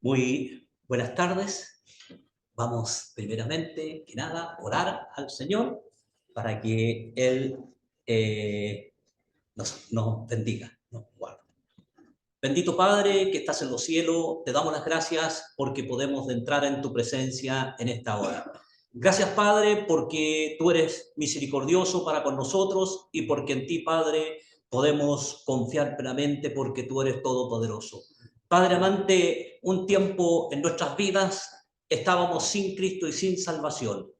Muy buenas tardes. Vamos primeramente que nada a orar al Señor para que Él nos bendiga, nos guarde. Bendito Padre que estás en los cielos, te damos las gracias porque podemos entrar en tu presencia en esta hora. Gracias, Padre, porque tú eres misericordioso para con nosotros y porque en ti, Padre, podemos confiar plenamente porque tú eres todopoderoso. Padre amante, un tiempo en nuestras vidas estábamos sin Cristo y sin salvación.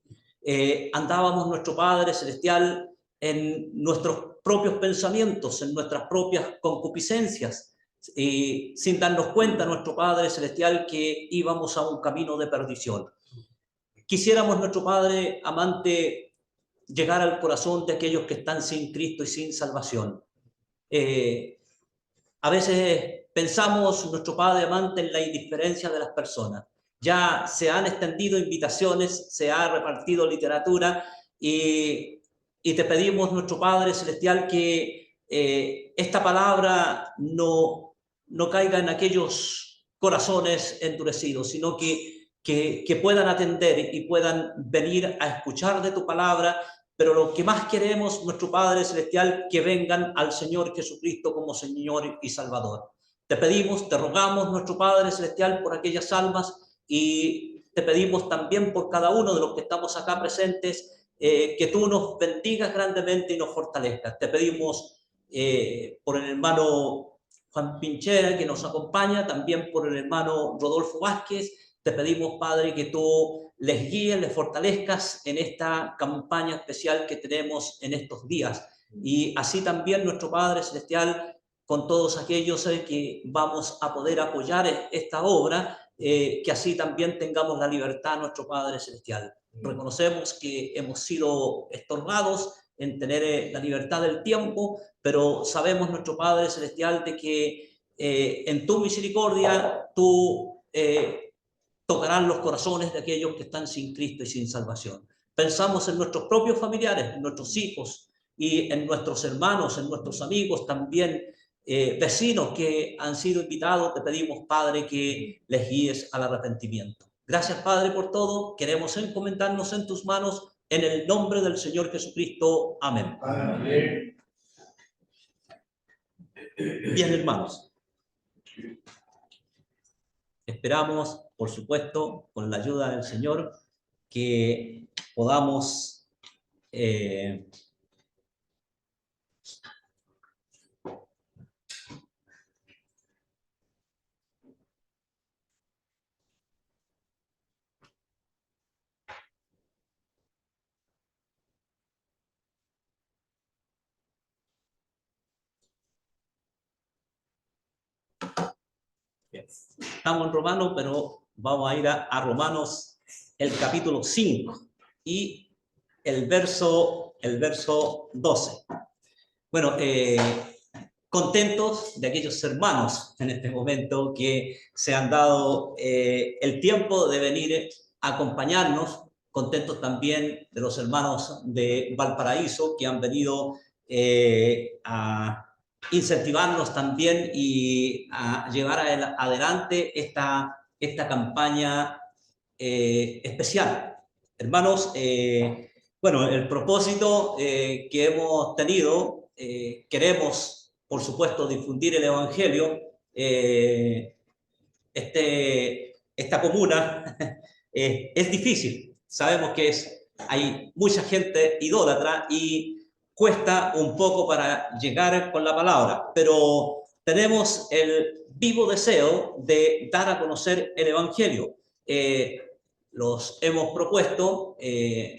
Andábamos, nuestro Padre Celestial, en nuestros propios pensamientos, en nuestras propias concupiscencias, y sin darnos cuenta, nuestro Padre Celestial, que íbamos a un camino de perdición. Quisiéramos, nuestro Padre amante, llegar al corazón de aquellos que están sin Cristo y sin salvación. A veces pensamos, nuestro Padre amante, en la indiferencia de las personas. Ya se han extendido invitaciones, se ha repartido literatura y te pedimos, nuestro Padre Celestial, que esta palabra no caiga en aquellos corazones endurecidos, sino que puedan atender y puedan venir a escuchar de tu palabra. Pero lo que más queremos, nuestro Padre Celestial, que vengan al Señor Jesucristo como Señor y Salvador. Te pedimos, te rogamos, nuestro Padre Celestial, por aquellas almas, y te pedimos también por cada uno de los que estamos acá presentes, que tú nos bendigas grandemente y nos fortalezcas. Te pedimos por el hermano Juan Pinchera, que nos acompaña, también por el hermano Rodolfo Vázquez. Te pedimos, Padre, que tú les guíes, les fortalezcas en esta campaña especial que tenemos en estos días. Y así también, nuestro Padre Celestial, con todos aquellos que vamos a poder apoyar esta obra, que así también tengamos la libertad, nuestro Padre Celestial. Reconocemos que hemos sido estorbados en tener la libertad del tiempo, pero sabemos, nuestro Padre Celestial, de que en tu misericordia tú tocarán los corazones de aquellos que están sin Cristo y sin salvación. Pensamos en nuestros propios familiares, en nuestros hijos y en nuestros hermanos, en nuestros amigos, también vecinos que han sido invitados. Te pedimos, Padre, que les guíes al arrepentimiento. Gracias, Padre, por todo. Queremos encomendarnos en tus manos, en el nombre del Señor Jesucristo. Amén. Amén. Bien, hermanos. Esperamos, por supuesto, con la ayuda del Señor, que podamos estamos en Romanos, pero vamos a ir a Romanos, el capítulo 5 y el verso 12. Bueno, contentos de aquellos hermanos en este momento que se han dado el tiempo de venir a acompañarnos, contentos también de los hermanos de Valparaíso que han venido a incentivarnos también y a llevar adelante esta campaña especial. Hermanos, bueno, el propósito que hemos tenido, queremos, por supuesto, difundir el Evangelio. Esta comuna es difícil. Sabemos que hay mucha gente idólatra y cuesta un poco para llegar con la palabra, pero tenemos el vivo deseo de dar a conocer el Evangelio. Los hemos propuesto,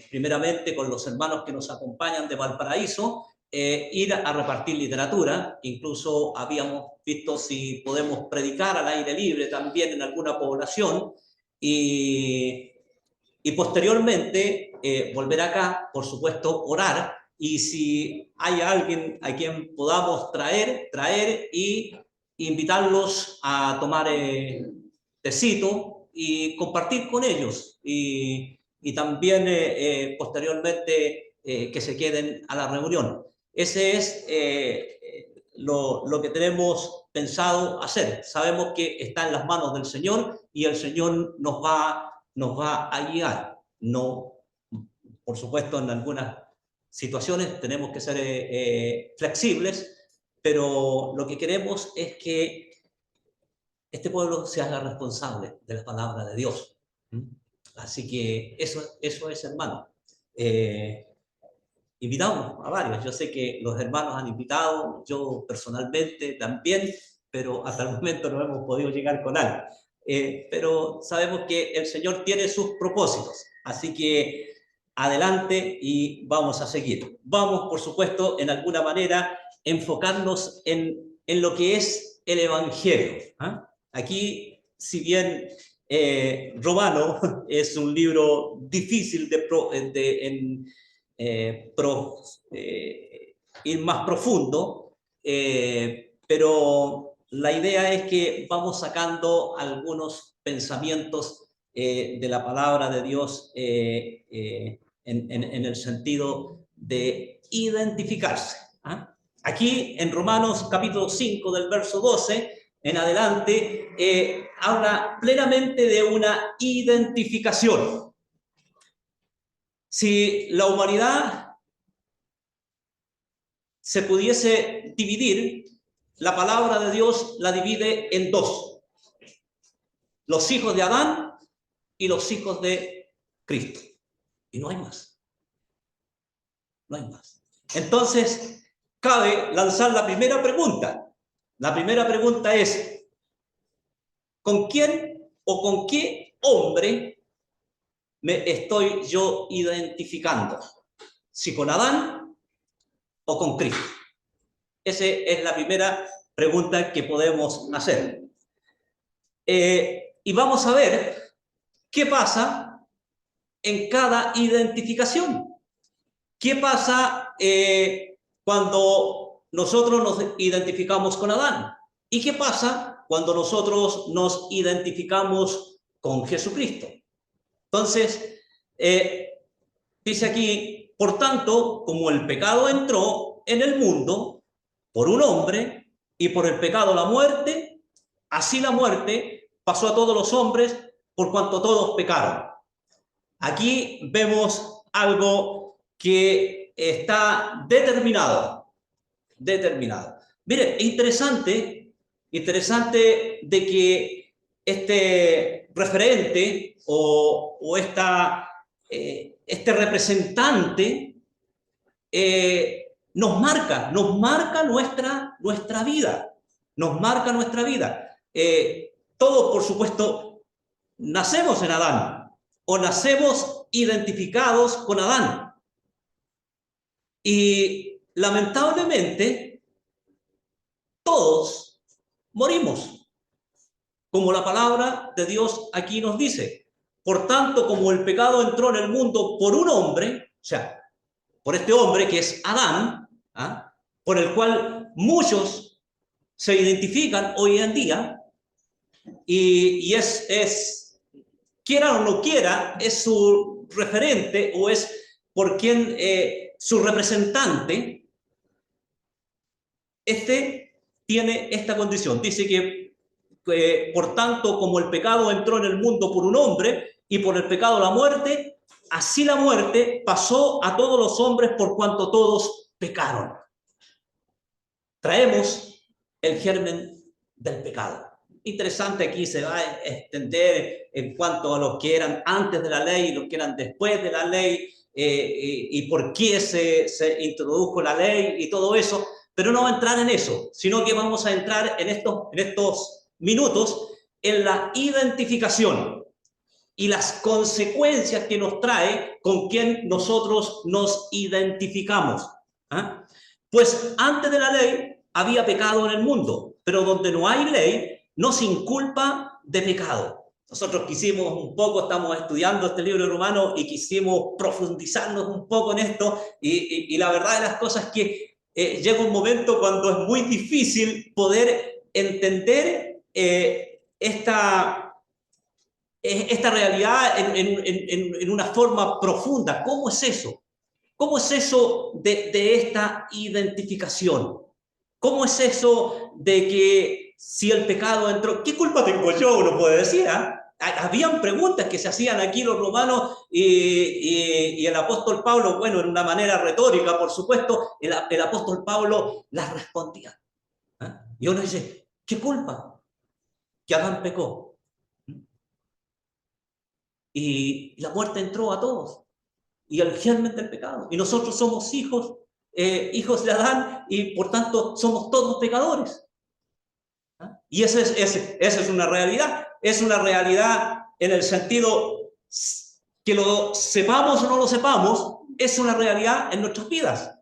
primeramente con los hermanos que nos acompañan de Valparaíso, ir a repartir literatura. Incluso habíamos visto si podemos predicar al aire libre también en alguna población, y posteriormente volver acá, por supuesto, orar, y si hay alguien a quien podamos traer y invitarlos a tomar tecito y compartir con ellos, y también posteriormente que se queden a la reunión. Ese es lo que tenemos pensado hacer. Sabemos que está en las manos del Señor y el Señor nos va a guiar. No, por supuesto, en algunas situaciones tenemos que ser flexibles, pero lo que queremos es que este pueblo se haga responsable de la palabra de Dios. Así que eso es, hermano. Invitamos a varios. Yo sé que los hermanos han invitado, yo personalmente también, pero hasta el momento no hemos podido llegar con algo. Pero sabemos que el Señor tiene sus propósitos. Así que adelante y vamos a seguir. Vamos, por supuesto, en alguna manera, enfocarnos en lo que es el Evangelio. Aquí, si bien Romano es un libro difícil ir más profundo, pero la idea es que vamos sacando algunos pensamientos de la palabra de Dios en el sentido de identificarse. Aquí en Romanos capítulo 5 del verso 12 en adelante habla plenamente de una identificación. Si la humanidad se pudiese dividir, la palabra de Dios la divide en dos: los hijos de Adán y los hijos de Cristo. Y no hay más. No hay más. Entonces, cabe lanzar la primera pregunta. La primera pregunta es: ¿con quién o con qué hombre me estoy yo identificando? ¿Si con Adán o con Cristo? Esa es la primera pregunta que podemos hacer. Y vamos a ver qué pasa en cada identificación. ¿Qué pasa cuando nosotros nos identificamos con Adán? ¿Y qué pasa cuando nosotros nos identificamos con Jesucristo? Entonces, dice aquí, por tanto, como el pecado entró en el mundo por un hombre y por el pecado la muerte, así la muerte pasó a todos los hombres por cuanto todos pecaron. Aquí vemos algo que está determinado. Mire, interesante de que este referente o este representante nos marca nuestra vida. Nos marca nuestra vida. Todos, por supuesto, nacemos en Adán o nacemos identificados con Adán. Y lamentablemente, todos morimos, como la palabra de Dios aquí nos dice. Por tanto, como el pecado entró en el mundo por un hombre, o sea, por este hombre que es Adán, por el cual muchos se identifican hoy en día, y quiera o no quiera, es su referente o es por quien su representante, tiene esta condición. Dice que por tanto, como el pecado entró en el mundo por un hombre y por el pecado la muerte, así la muerte pasó a todos los hombres por cuanto todos pecaron. Traemos el germen del pecado. Interesante, aquí se va a extender en cuanto a los que eran antes de la ley y los que eran después de la ley, y por qué se introdujo la ley y todo eso, pero no va a entrar en eso, sino que vamos a entrar en estos minutos en la identificación y las consecuencias que nos trae con quien nosotros nos identificamos. Pues antes de la ley había pecado en el mundo, pero donde no hay ley, no se inculpa de pecado. Nosotros quisimos un poco, estamos estudiando este libro de Romanos y quisimos profundizarnos un poco en esto, y la verdad de las cosas es que llega un momento cuando es muy difícil poder entender esta realidad en una forma profunda. ¿Cómo es eso? ¿Cómo es eso de esta identificación? ¿Cómo es eso de que si el pecado entró, qué culpa tengo yo? Uno puede decir, ¿ah? Habían preguntas que se hacían aquí los romanos y el apóstol Pablo, bueno, en una manera retórica, por supuesto, el apóstol Pablo las respondía. ¿Ah? Y uno dice, ¿qué culpa? Que Adán pecó. Y la muerte entró a todos. Y el germen del pecado. Y nosotros somos hijos de Adán y por tanto somos todos pecadores. ¿Ah? Y esa es una realidad. Es una realidad en el sentido que lo sepamos o no lo sepamos, es una realidad en nuestras vidas.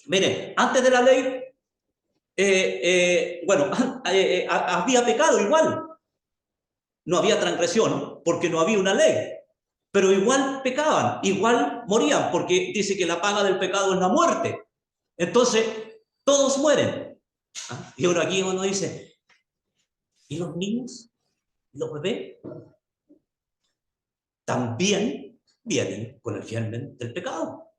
Miren, antes de la ley, había pecado igual. No había transgresión porque no había una ley. Pero igual pecaban, igual morían, porque dice que la paga del pecado es la muerte. Entonces, todos mueren. ¿Ah? Y ahora aquí uno dice, ¿y los niños? ¿Los bebés? También vienen con el germen del pecado.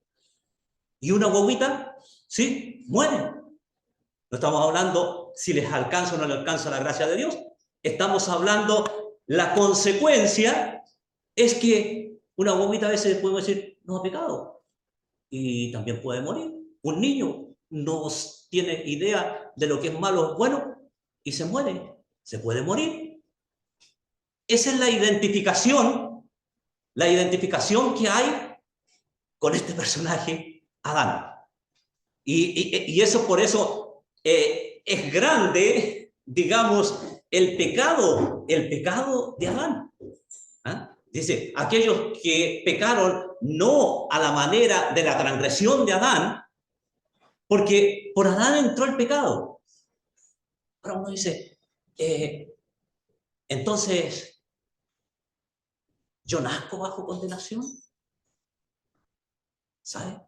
Y una guaguita, sí, muere. No estamos hablando si les alcanza o no les alcanza la gracia de Dios. Estamos hablando, la consecuencia es que una guaguita a veces podemos decir, no ha pecado. Y también puede morir. Un niño no tiene idea de lo que es malo o bueno y se muere. Se puede morir. Esa es la identificación que hay con este personaje, Adán. Y eso por eso es grande, digamos, el pecado de Adán. ¿Ah? Dice, aquellos que pecaron no a la manera de la transgresión de Adán, porque por Adán entró el pecado. Ahora uno dice, entonces, ¿yo nazco bajo condenación? ¿Sabe?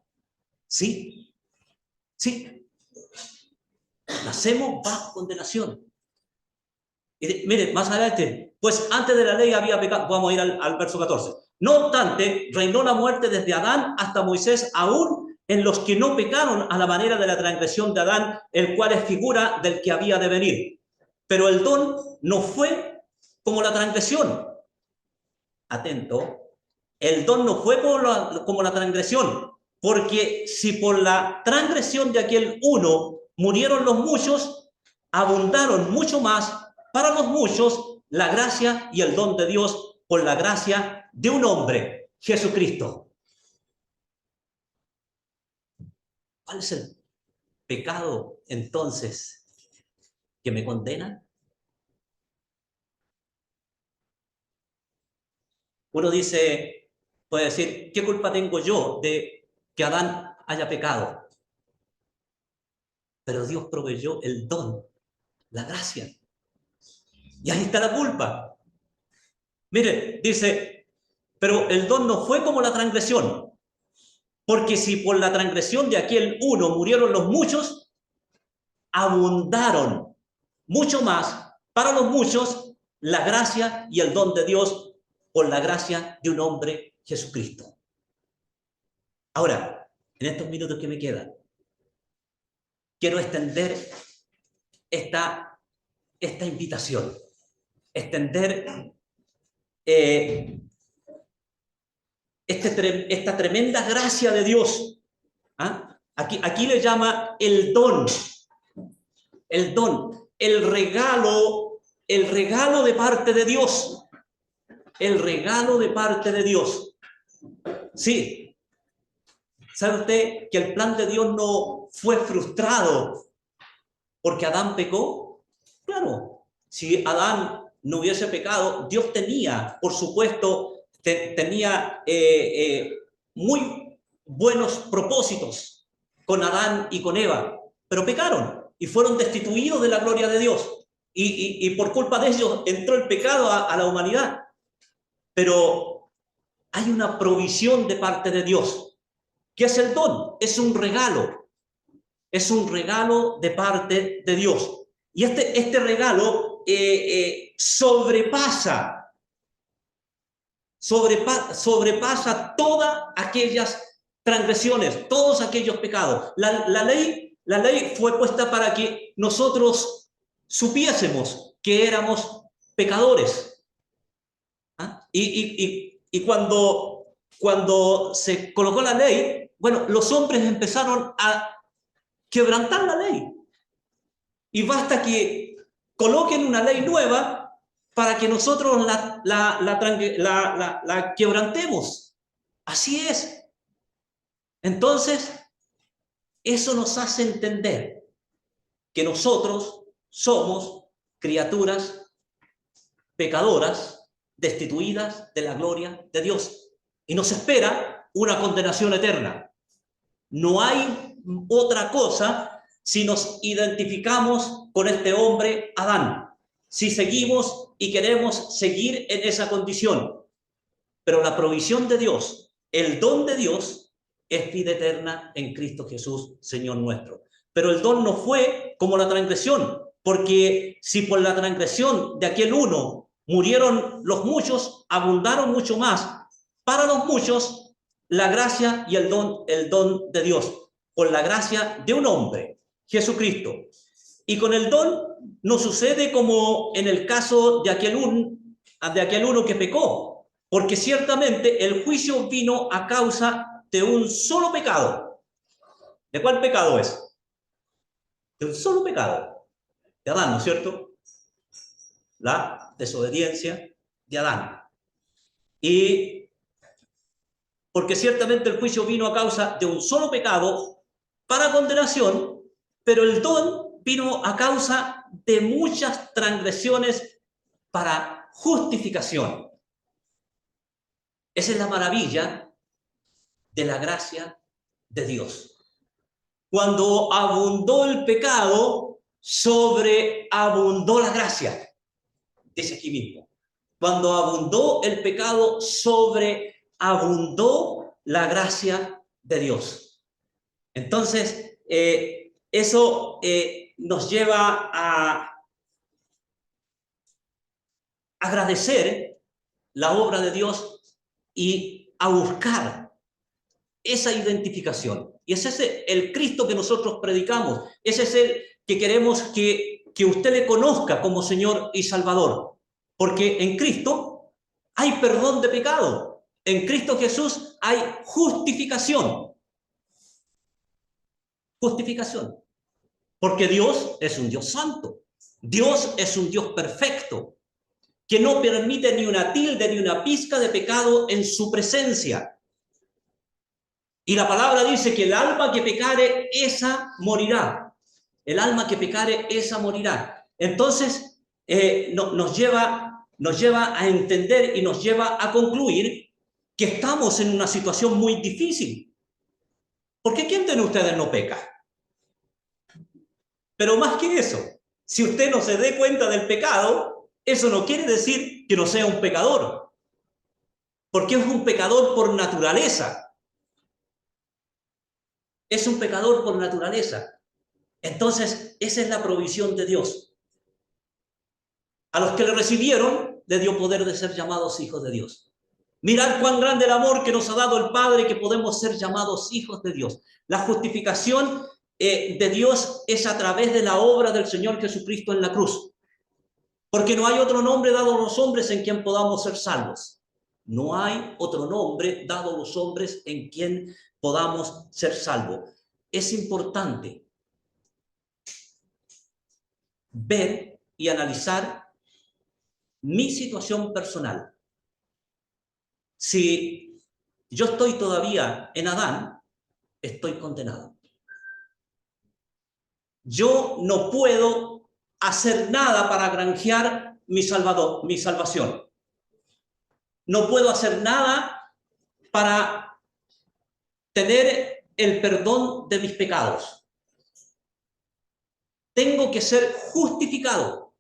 Sí, sí. Nacemos bajo condenación. Y mire, más adelante, pues antes de la ley había pecado. Vamos a ir al verso 14. No obstante, reinó la muerte desde Adán hasta Moisés, aún en los que no pecaron a la manera de la transgresión de Adán, el cual es figura del que había de venir. Pero el don no fue como la transgresión. Atento, el don no fue como la transgresión, porque si por la transgresión de aquel uno murieron los muchos, abundaron mucho más para los muchos la gracia y el don de Dios por la gracia de un hombre, Jesucristo. ¿Cuál es el pecado entonces que me condena? Uno dice, puede decir, ¿qué culpa tengo yo de que Adán haya pecado? Pero Dios proveyó el don, la gracia. Y ahí está la culpa. Mire, dice, pero el don no fue como la transgresión, porque si por la transgresión de aquel uno murieron los muchos, abundaron mucho más para los muchos la gracia y el don de Dios por la gracia de un hombre, Jesucristo. Ahora, en estos minutos que me quedan, quiero extender esta invitación, extender esta tremenda gracia de Dios. ¿Ah? Aquí le llama el don, el regalo de parte de Dios, el regalo de parte de Dios. Sí, ¿sabe usted que el plan de Dios no fue frustrado porque Adán pecó? Claro, si Adán no hubiese pecado, Dios tenía, por supuesto, tenía muy buenos propósitos con Adán y con Eva, pero pecaron y fueron destituidos de la gloria de Dios. Y por culpa de ellos entró el pecado a la humanidad. Pero hay una provisión de parte de Dios. ¿Qué es el don? Es un regalo. Es un regalo de parte de Dios. Y este regalo sobrepasa todas aquellas transgresiones, todos aquellos pecados. La ley fue puesta para que nosotros supiésemos que éramos pecadores. ¿Ah? Y cuando se colocó la ley, bueno, los hombres empezaron a quebrantar la ley. Y basta que coloquen una ley nueva para que nosotros la quebrantemos. Así es. Entonces, eso nos hace entender que nosotros somos criaturas pecadoras, destituidas de la gloria de Dios. Y nos espera una condenación eterna. No hay otra cosa si nos identificamos con este hombre Adán, si seguimos y queremos seguir en esa condición. Pero la provisión de Dios, el don de Dios, es vida eterna en Cristo Jesús, Señor nuestro. Pero el don no fue como la transgresión, porque si por la transgresión de aquel uno murieron los muchos, abundaron mucho más para los muchos la gracia y el don de Dios, por la gracia de un hombre, Jesucristo. Y con el don no sucede como en el caso de aquel uno que pecó, porque ciertamente el juicio vino a causa de un solo pecado. ¿De cuál pecado es? De un solo pecado. De Adán, ¿no es cierto? La desobediencia de Adán. Y porque ciertamente el juicio vino a causa de un solo pecado para condenación, pero el don vino a causa de muchas transgresiones para justificación. Esa es la maravilla de la gracia de Dios. Cuando abundó el pecado, sobreabundó la gracia. Dice aquí mismo. Cuando abundó el pecado, sobreabundó la gracia de Dios. Entonces, eso nos lleva a agradecer la obra de Dios y a buscar esa identificación. Y ese es el Cristo que nosotros predicamos. Ese es el que queremos que usted le conozca como Señor y Salvador. Porque en Cristo hay perdón de pecado. En Cristo Jesús hay justificación. Justificación. Porque Dios es un Dios santo. Dios es un Dios perfecto, que no permite ni una tilde ni una pizca de pecado en su presencia. Y la palabra dice que el alma que pecare, esa morirá. El alma que pecare, esa morirá. Entonces, nos lleva a entender y nos lleva a concluir que estamos en una situación muy difícil. Porque ¿quién de ustedes no peca? Pero más que eso, si usted no se dé cuenta del pecado, eso no quiere decir que no sea un pecador. Porque es un pecador por naturaleza. Es un pecador por naturaleza. Entonces, esa es la provisión de Dios. A los que le recibieron, le dio poder de ser llamados hijos de Dios. Mirad cuán grande el amor que nos ha dado el Padre, que podemos ser llamados hijos de Dios. La justificación de Dios es a través de la obra del Señor Jesucristo en la cruz. Porque no hay otro nombre dado a los hombres en quien podamos ser salvos. No hay otro nombre dado a los hombres en quien podamos ser salvos. Es importante ver y analizar mi situación personal. Si yo estoy todavía en Adán, estoy condenado. Yo no puedo hacer nada para granjear mi salvación. No puedo hacer nada para tener el perdón de mis pecados. Tengo que ser justificado.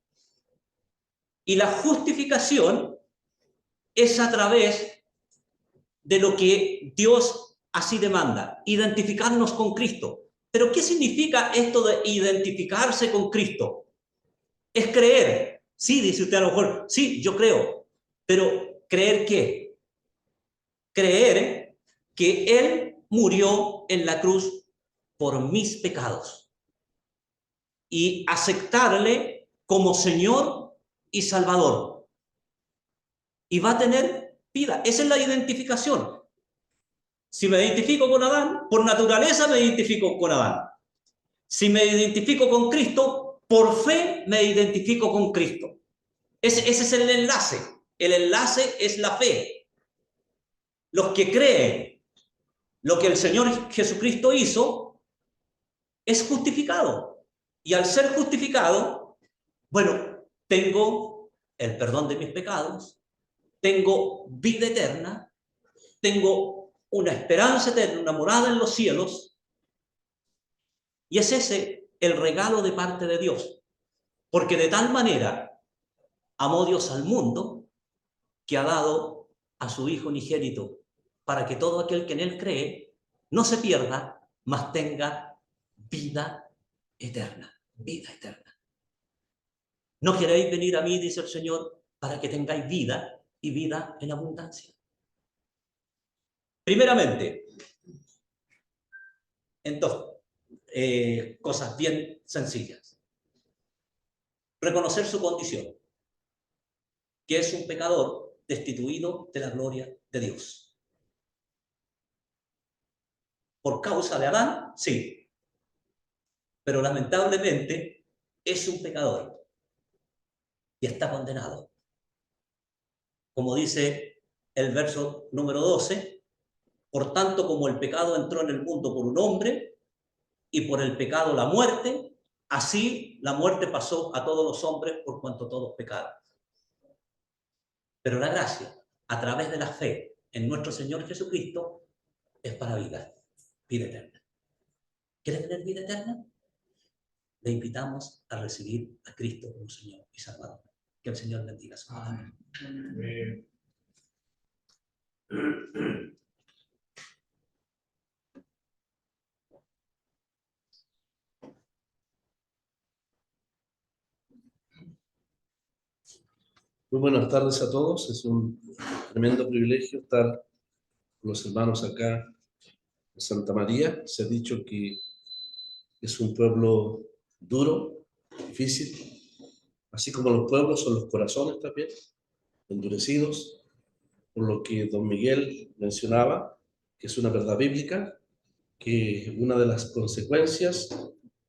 Y la justificación es a través de lo que Dios así demanda, identificarnos con Cristo. Pero ¿qué significa esto de identificarse con Cristo? Es creer. Sí, dice usted a lo mejor, sí, yo creo. Pero ¿creer qué? Creer que Él murió en la cruz por mis pecados. y aceptarle como Señor y Salvador. Y va a tener vida. Esa es la identificación. Si me identifico con Adán, por naturaleza me identifico con Adán. Si me identifico con Cristo, por fe me identifico con Cristo. Ese es el enlace. El enlace es la fe. Los que creen lo que el Señor Jesucristo hizo es justificado. Y al ser justificado, bueno, tengo el perdón de mis pecados, tengo vida eterna, tengo una esperanza eterna, una morada en los cielos, y es ese el regalo de parte de Dios. Porque de tal manera amó Dios al mundo que ha dado a su Hijo unigénito para que todo aquel que en él cree no se pierda, mas tenga vida eterna. Vida eterna. ¿No queréis venir a mí, dice el Señor, para que tengáis vida y vida en abundancia? Primeramente, en dos cosas bien sencillas. Reconocer su condición, que es un pecador destituido de la gloria de Dios. ¿Por causa de Adán? Sí. Pero lamentablemente es un pecador y está condenado. Como dice el verso número 12, por tanto como el pecado entró en el mundo por un hombre y por el pecado la muerte, así la muerte pasó a todos los hombres por cuanto todos pecaron. Pero la gracia, a través de la fe en nuestro Señor Jesucristo, es para vida, vida eterna. ¿Quiere tener vida eterna? Le invitamos a recibir a Cristo como Señor y Salvador. Que el Señor bendiga su palabra. Amén. Muy buenas tardes a todos. Es un tremendo privilegio estar con los hermanos acá en Santa María. Se ha dicho que es un pueblo duro, difícil, así como los pueblos son los corazones también, endurecidos, por lo que don Miguel mencionaba, que es una verdad bíblica, que una de las consecuencias,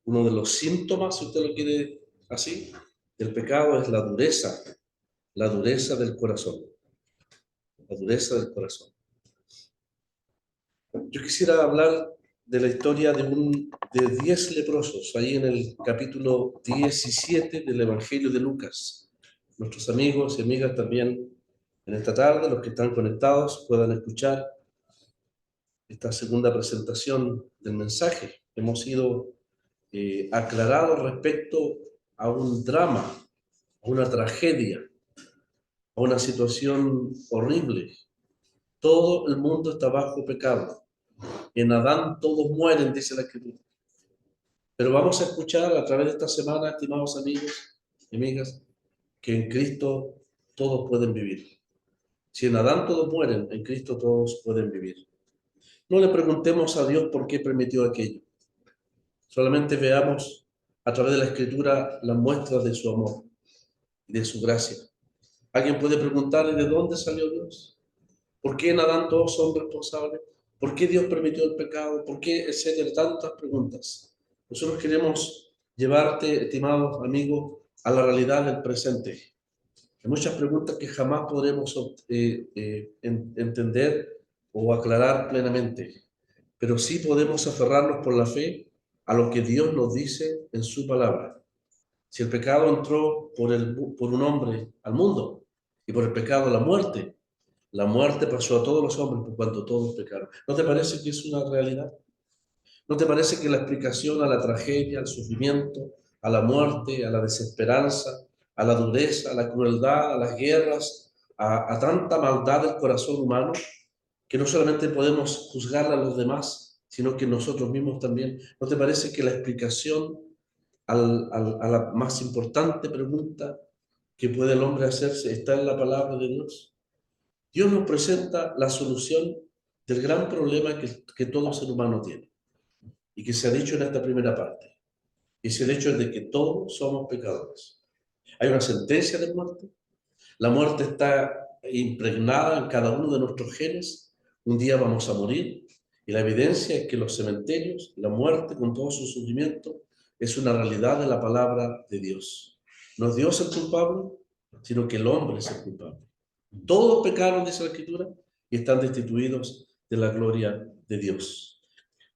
uno de los síntomas, si usted lo quiere así, del pecado es la dureza del corazón. La dureza del corazón. Yo quisiera hablar de la historia de 10 leprosos, ahí en el capítulo 17 del Evangelio de Lucas. Nuestros amigos y amigas también en esta tarde, los que están conectados, puedan escuchar esta segunda presentación del mensaje. Hemos sido aclarados respecto a un drama, a una tragedia, a una situación horrible. Todo el mundo está bajo pecado. En Adán todos mueren, dice la Escritura. Pero vamos a escuchar a través de esta semana, estimados amigos y amigas, que en Cristo todos pueden vivir. Si en Adán todos mueren, en Cristo todos pueden vivir. No le preguntemos a Dios por qué permitió aquello. Solamente veamos a través de la Escritura las muestras de su amor y de su gracia. Alguien puede preguntarle de dónde salió Dios. ¿Por qué en Adán todos son responsables? ¿Por qué Dios permitió el pecado? ¿Por qué? Etcétera, tantas preguntas. Nosotros queremos llevarte, estimados amigos, a la realidad del presente. Hay muchas preguntas que jamás podremos entender o aclarar plenamente, pero sí podemos aferrarnos por la fe a lo que Dios nos dice en su palabra. Si el pecado entró por un hombre al mundo y por el pecado la muerte pasó a todos los hombres por cuanto todos pecaron. ¿No te parece que es una realidad? ¿No te parece que la explicación a la tragedia, al sufrimiento, a la muerte, a la desesperanza, a la dureza, a la crueldad, a las guerras, a tanta maldad del corazón humano, que no solamente podemos juzgarla a los demás, sino que nosotros mismos también? ¿No te parece que la explicación a la más importante pregunta que puede el hombre hacerse está en la palabra de Dios? Dios nos presenta la solución del gran problema que todo ser humano tiene y que se ha dicho en esta primera parte. y es el hecho de que todos somos pecadores. Hay una sentencia de muerte. La muerte está impregnada en cada uno de nuestros genes. Un día vamos a morir, y la evidencia es que los cementerios, la muerte con todo su sufrimiento, es una realidad de la palabra de Dios. No es Dios el culpable, sino que el hombre es el culpable. Todos pecaron, dice la Escritura, y están destituidos de la gloria de Dios.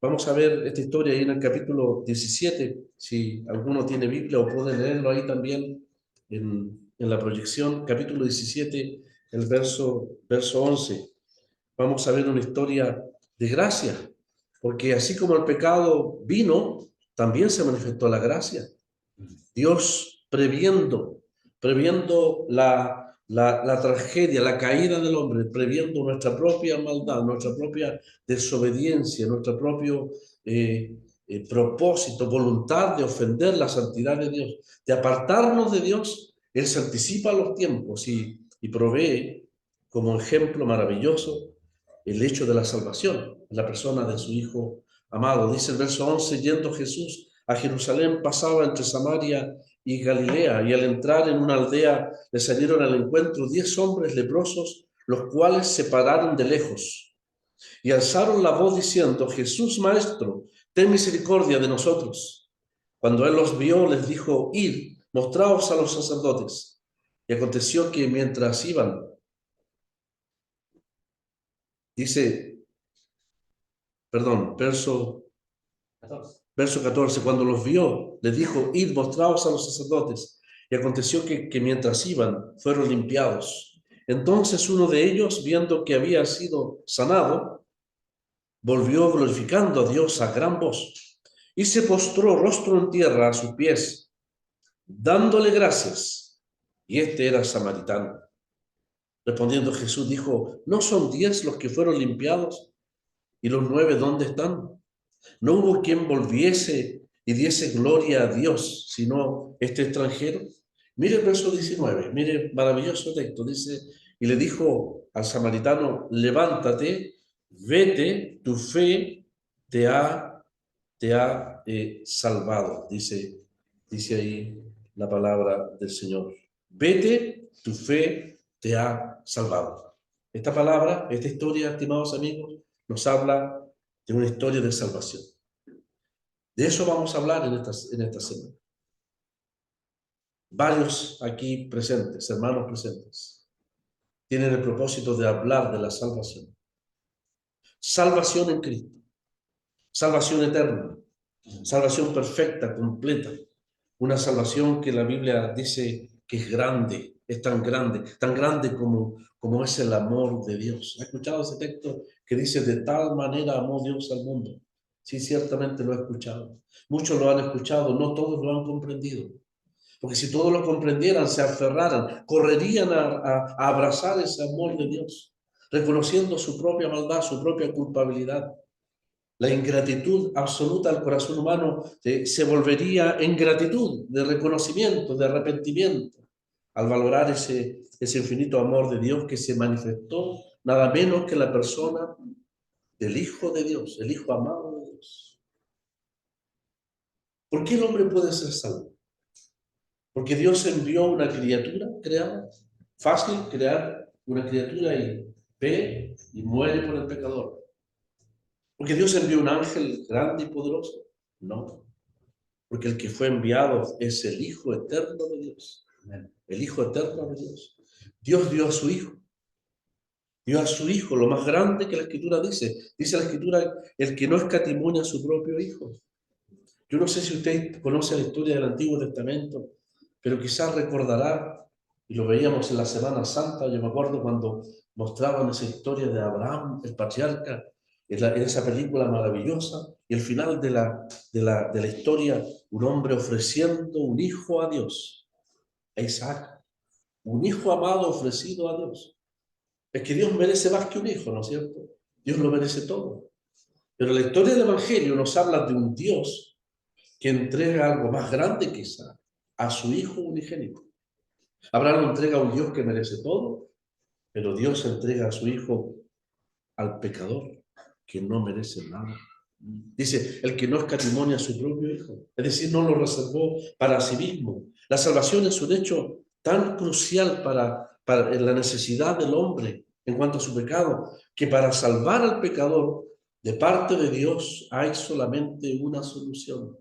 Vamos a ver esta historia ahí en el capítulo 17, si alguno tiene Biblia o puede leerlo ahí también en la proyección, capítulo 17, el verso 11. Vamos a ver una historia de gracia, porque así como el pecado vino, también se manifestó la gracia. Dios previendo la tragedia, la caída del hombre, previendo nuestra propia maldad, nuestra propia desobediencia, nuestro propio propósito, voluntad de ofender la santidad de Dios, de apartarnos de Dios. Él se anticipa los tiempos y provee como ejemplo maravilloso el hecho de la salvación, la persona de su Hijo amado. Dice el verso 11, yendo Jesús a Jerusalén, pasaba entre Samaria y Galilea, y al entrar en una aldea le salieron al encuentro 10 hombres leprosos, los cuales se pararon de lejos y alzaron la voz diciendo: Jesús, Maestro, ten misericordia de nosotros. Cuando él los vio, les dijo: Id, mostraos a los sacerdotes. Y aconteció que mientras iban, dice, perdón, verso 14, cuando los vio, les dijo: Id, mostraos a los sacerdotes. Y aconteció que mientras iban, fueron limpiados. Entonces uno de ellos, viendo que había sido sanado, volvió glorificando a Dios a gran voz, y se postró rostro en tierra a sus pies, dándole gracias. Y este era samaritano. Respondiendo Jesús dijo: ¿no son 10 los que fueron limpiados? ¿Y los 9 dónde están? No hubo quien volviese y diese gloria a Dios, sino este extranjero. Mire el verso 19, mire, maravilloso texto. Dice: y le dijo al samaritano: levántate, vete, tu fe te ha salvado. Dice ahí la palabra del Señor. Vete, tu fe te ha salvado. Esta palabra, esta historia, estimados amigos, nos habla de una historia de salvación. De eso vamos a hablar en esta semana. Varios aquí presentes, hermanos presentes, tienen el propósito de hablar de la salvación. Salvación en Cristo, salvación eterna, salvación perfecta, completa, una salvación que la Biblia dice que es grande, es tan grande como es el amor de Dios. ¿Ha escuchado ese texto que dice: de tal manera amó Dios al mundo? Sí, ciertamente lo he escuchado. Muchos lo han escuchado, no todos lo han comprendido. Porque si todos lo comprendieran, se aferraran, correrían a abrazar ese amor de Dios, reconociendo su propia maldad, su propia culpabilidad. La ingratitud absoluta al corazón humano se volvería en gratitud, de reconocimiento, de arrepentimiento, al valorar ese infinito amor de Dios que se manifestó nada menos que la persona del Hijo de Dios, el Hijo amado de Dios. ¿Por qué el hombre puede ser salvo? Porque Dios envió una criatura creada. Fácil crear una criatura y ve y muere por el pecador. Porque Dios envió un ángel grande y poderoso. No. Porque el que fue enviado es el Hijo eterno de Dios. El Hijo eterno de Dios. Dios dio a su Hijo. Dio a su Hijo, lo más grande que la Escritura dice. Dice la Escritura: el que no escatimó a su propio Hijo. Yo no sé si usted conoce la historia del Antiguo Testamento, pero quizás recordará, y lo veíamos en la Semana Santa. Yo me acuerdo cuando mostraban esa historia de Abraham, el patriarca, en esa película maravillosa, y el final de la historia, un hombre ofreciendo un hijo a Dios, a Isaac, un hijo amado ofrecido a Dios. Es que Dios merece más que un hijo, ¿no es cierto? Dios lo merece todo. Pero la historia del Evangelio nos habla de un Dios que entrega algo más grande que Isaac, a su Hijo unigénito. Abraham entrega a un Dios que merece todo, pero Dios entrega a su Hijo al pecador, que no merece nada. Dice, el que no escatimó a su propio Hijo. Es decir, no lo reservó para sí mismo. La salvación es un hecho tan crucial para la necesidad del hombre en cuanto a su pecado, que para salvar al pecador, de parte de Dios hay solamente una solución: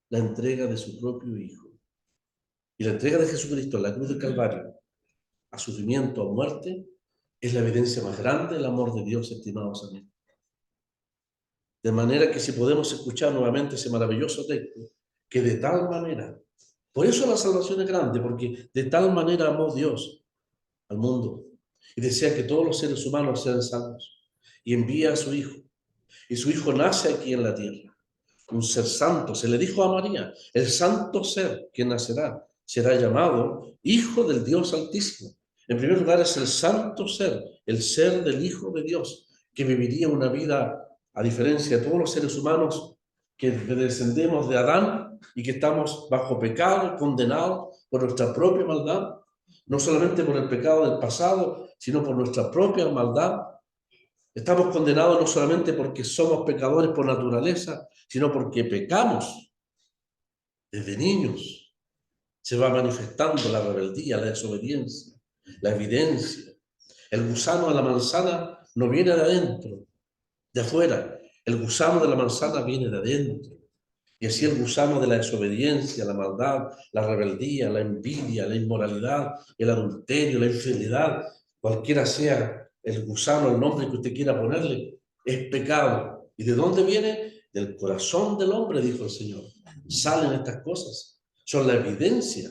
la entrega de su propio Hijo. Y la entrega de Jesucristo en la cruz del Calvario, a sufrimiento, a muerte, es la evidencia más grande del amor de Dios, estimados amigos. De manera que si podemos escuchar nuevamente ese maravilloso texto, que de tal manera, por eso la salvación es grande, porque de tal manera amó Dios al mundo y desea que todos los seres humanos sean salvos, y envía a su Hijo, y su Hijo nace aquí en la tierra, un ser santo. Se le dijo a María, el santo ser que nacerá será llamado Hijo del Dios Altísimo. En primer lugar es el santo ser, el ser del Hijo de Dios, que viviría una vida, a diferencia de todos los seres humanos que descendemos de Adán y que estamos bajo pecado, condenados por nuestra propia maldad, no solamente por el pecado del pasado, sino por nuestra propia maldad. Estamos condenados no solamente porque somos pecadores por naturaleza, sino porque pecamos desde niños. Se va manifestando la rebeldía, la desobediencia, la evidencia. El gusano de la manzana no viene de adentro, de afuera. El gusano de la manzana viene de adentro. Y así el gusano de la desobediencia, la maldad, la rebeldía, la envidia, la inmoralidad, el adulterio, la infidelidad, cualquiera sea el gusano, el nombre que usted quiera ponerle, es pecado. ¿Y de dónde viene? Del corazón del hombre, dijo el Señor. Salen estas cosas, son la evidencia.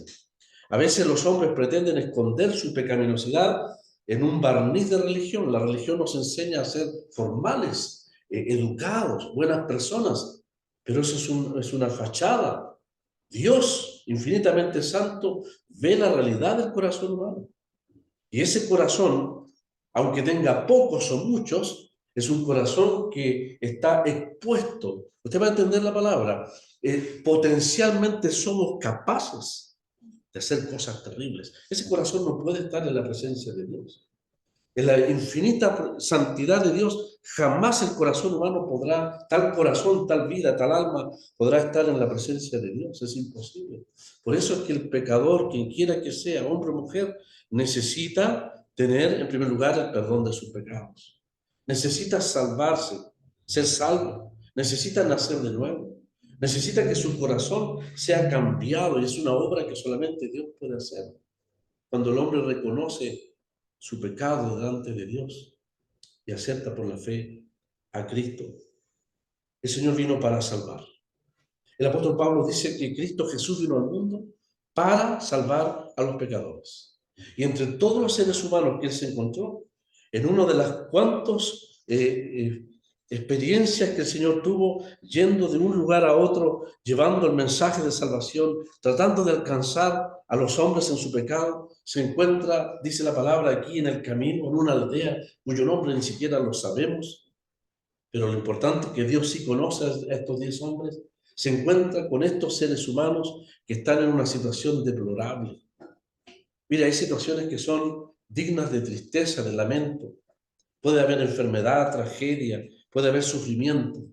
A veces los hombres pretenden esconder su pecaminosidad en un barniz de religión. La religión nos enseña a ser formales, educados, buenas personas, pero eso es una fachada. Dios, infinitamente santo, ve la realidad del corazón humano. Y ese corazón, aunque tenga pocos o muchos, es un corazón que está expuesto. Usted va a entender la palabra. Potencialmente somos capaces de hacer cosas terribles. Ese corazón no puede estar en la presencia de Dios. En la infinita santidad de Dios, jamás el corazón humano podrá, tal corazón, tal vida, tal alma, podrá estar en la presencia de Dios. Es imposible. Por eso es que el pecador, quien quiera que sea, hombre o mujer, necesita tener, en primer lugar, el perdón de sus pecados. Necesita salvarse, ser salvo. Necesita nacer de nuevo. Necesita que su corazón sea cambiado, y es una obra que solamente Dios puede hacer. Cuando el hombre reconoce su pecado delante de Dios y acepta por la fe a Cristo. El Señor vino para salvar. El apóstol Pablo dice que Cristo Jesús vino al mundo para salvar a los pecadores. Y entre todos los seres humanos que él se encontró, en una de las cuantas experiencias que el Señor tuvo yendo de un lugar a otro, llevando el mensaje de salvación, tratando de alcanzar a los hombres en su pecado, se encuentra, dice la palabra, aquí en el camino, en una aldea cuyo nombre ni siquiera lo sabemos, pero lo importante es que Dios sí conoce a estos 10 hombres. Se encuentra con estos seres humanos que están en una situación deplorable. Mira, hay situaciones que son dignas de tristeza, de lamento. Puede haber enfermedad, tragedia, puede haber sufrimiento.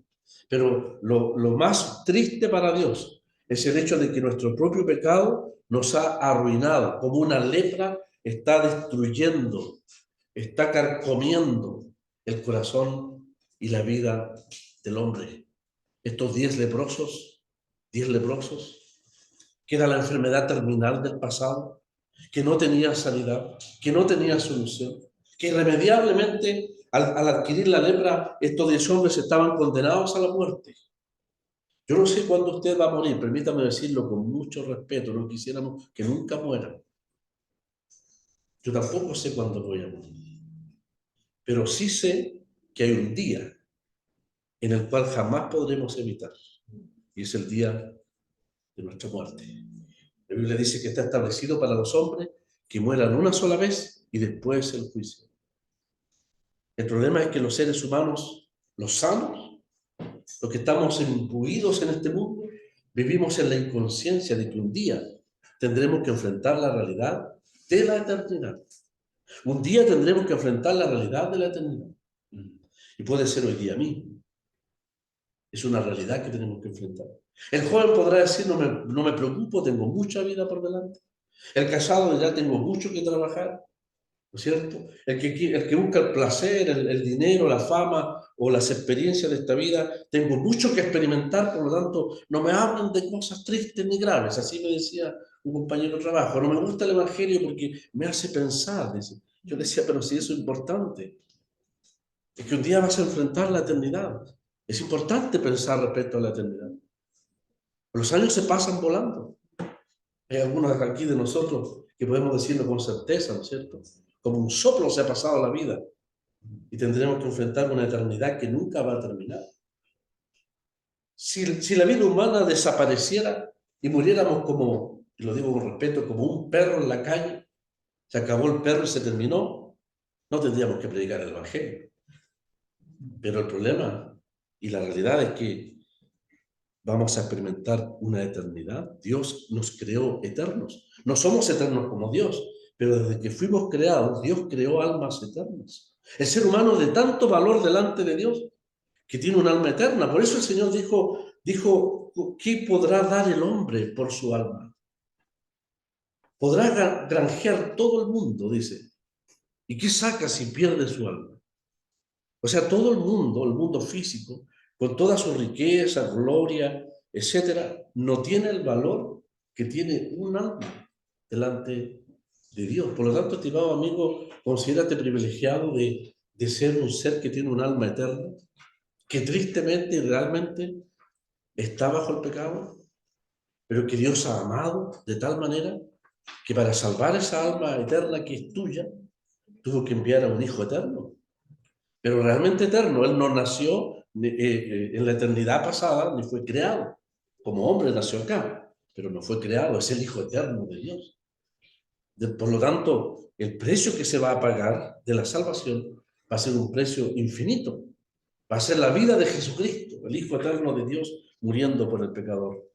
Pero lo más triste para Dios es el hecho de que nuestro propio pecado nos ha arruinado, como una lepra está destruyendo, está carcomiendo el corazón y la vida del hombre. Estos 10 leprosos, que era la enfermedad terminal del pasado, que no tenía sanidad, que no tenía solución, que irremediablemente al adquirir la lepra, estos 10 hombres estaban condenados a la muerte. Yo no sé cuándo usted va a morir, permítame decirlo con mucho respeto, no quisiéramos que nunca muera. Yo tampoco sé cuándo voy a morir, pero sí sé que hay un día en el cual jamás podremos evitar, y es el día de nuestra muerte. La Biblia dice que está establecido para los hombres que mueran una sola vez y después el juicio. El problema es que los seres humanos, los sanos, los que estamos imbuidos en este mundo, vivimos en la inconsciencia de que un día tendremos que enfrentar la realidad de la eternidad. Un día tendremos que enfrentar la realidad de la eternidad. Y puede ser hoy día mismo. Es una realidad que tenemos que enfrentar. El joven podrá decir, no me preocupo, tengo mucha vida por delante. El casado ya tengo mucho que trabajar, ¿no es cierto? El que busca el placer, el dinero, la fama o las experiencias de esta vida, tengo mucho que experimentar, por lo tanto, no me hablen de cosas tristes ni graves. Así me decía un compañero de trabajo. No me gusta el Evangelio porque me hace pensar. Dice. Yo decía, pero si eso es importante, es que un día vas a enfrentar la eternidad. Es importante pensar respecto a la eternidad. Los años se pasan volando. Hay algunos aquí de nosotros que podemos decirlo con certeza, ¿no es cierto? Como un soplo se ha pasado la vida y tendremos que enfrentar una eternidad que nunca va a terminar. Si la vida humana desapareciera y muriéramos como, y lo digo con respeto, como un perro en la calle, se acabó el perro y se terminó, no tendríamos que predicar el Evangelio. Pero el problema y la realidad es que vamos a experimentar una eternidad. Dios nos creó eternos. No somos eternos como Dios, pero desde que fuimos creados, Dios creó almas eternas. El ser humano es de tanto valor delante de Dios que tiene un alma eterna. Por eso el Señor dijo, ¿qué podrá dar el hombre por su alma? Podrá granjear todo el mundo, dice. ¿Y qué saca si pierde su alma? O sea, todo el mundo físico, con toda su riqueza, gloria, etcétera, no tiene el valor que tiene un alma delante de Dios. Por lo tanto, estimado amigo, considérate privilegiado de ser un ser que tiene un alma eterna, que tristemente y realmente está bajo el pecado, pero que Dios ha amado de tal manera que para salvar esa alma eterna que es tuya, tuvo que enviar a un Hijo eterno. Pero realmente eterno. Él no nació en la eternidad pasada, ni fue creado. Como hombre nació acá, pero no fue creado, es el Hijo eterno de Dios. Por lo tanto, el precio que se va a pagar de la salvación va a ser un precio infinito. Va a ser la vida de Jesucristo, el Hijo eterno de Dios, muriendo por el pecador.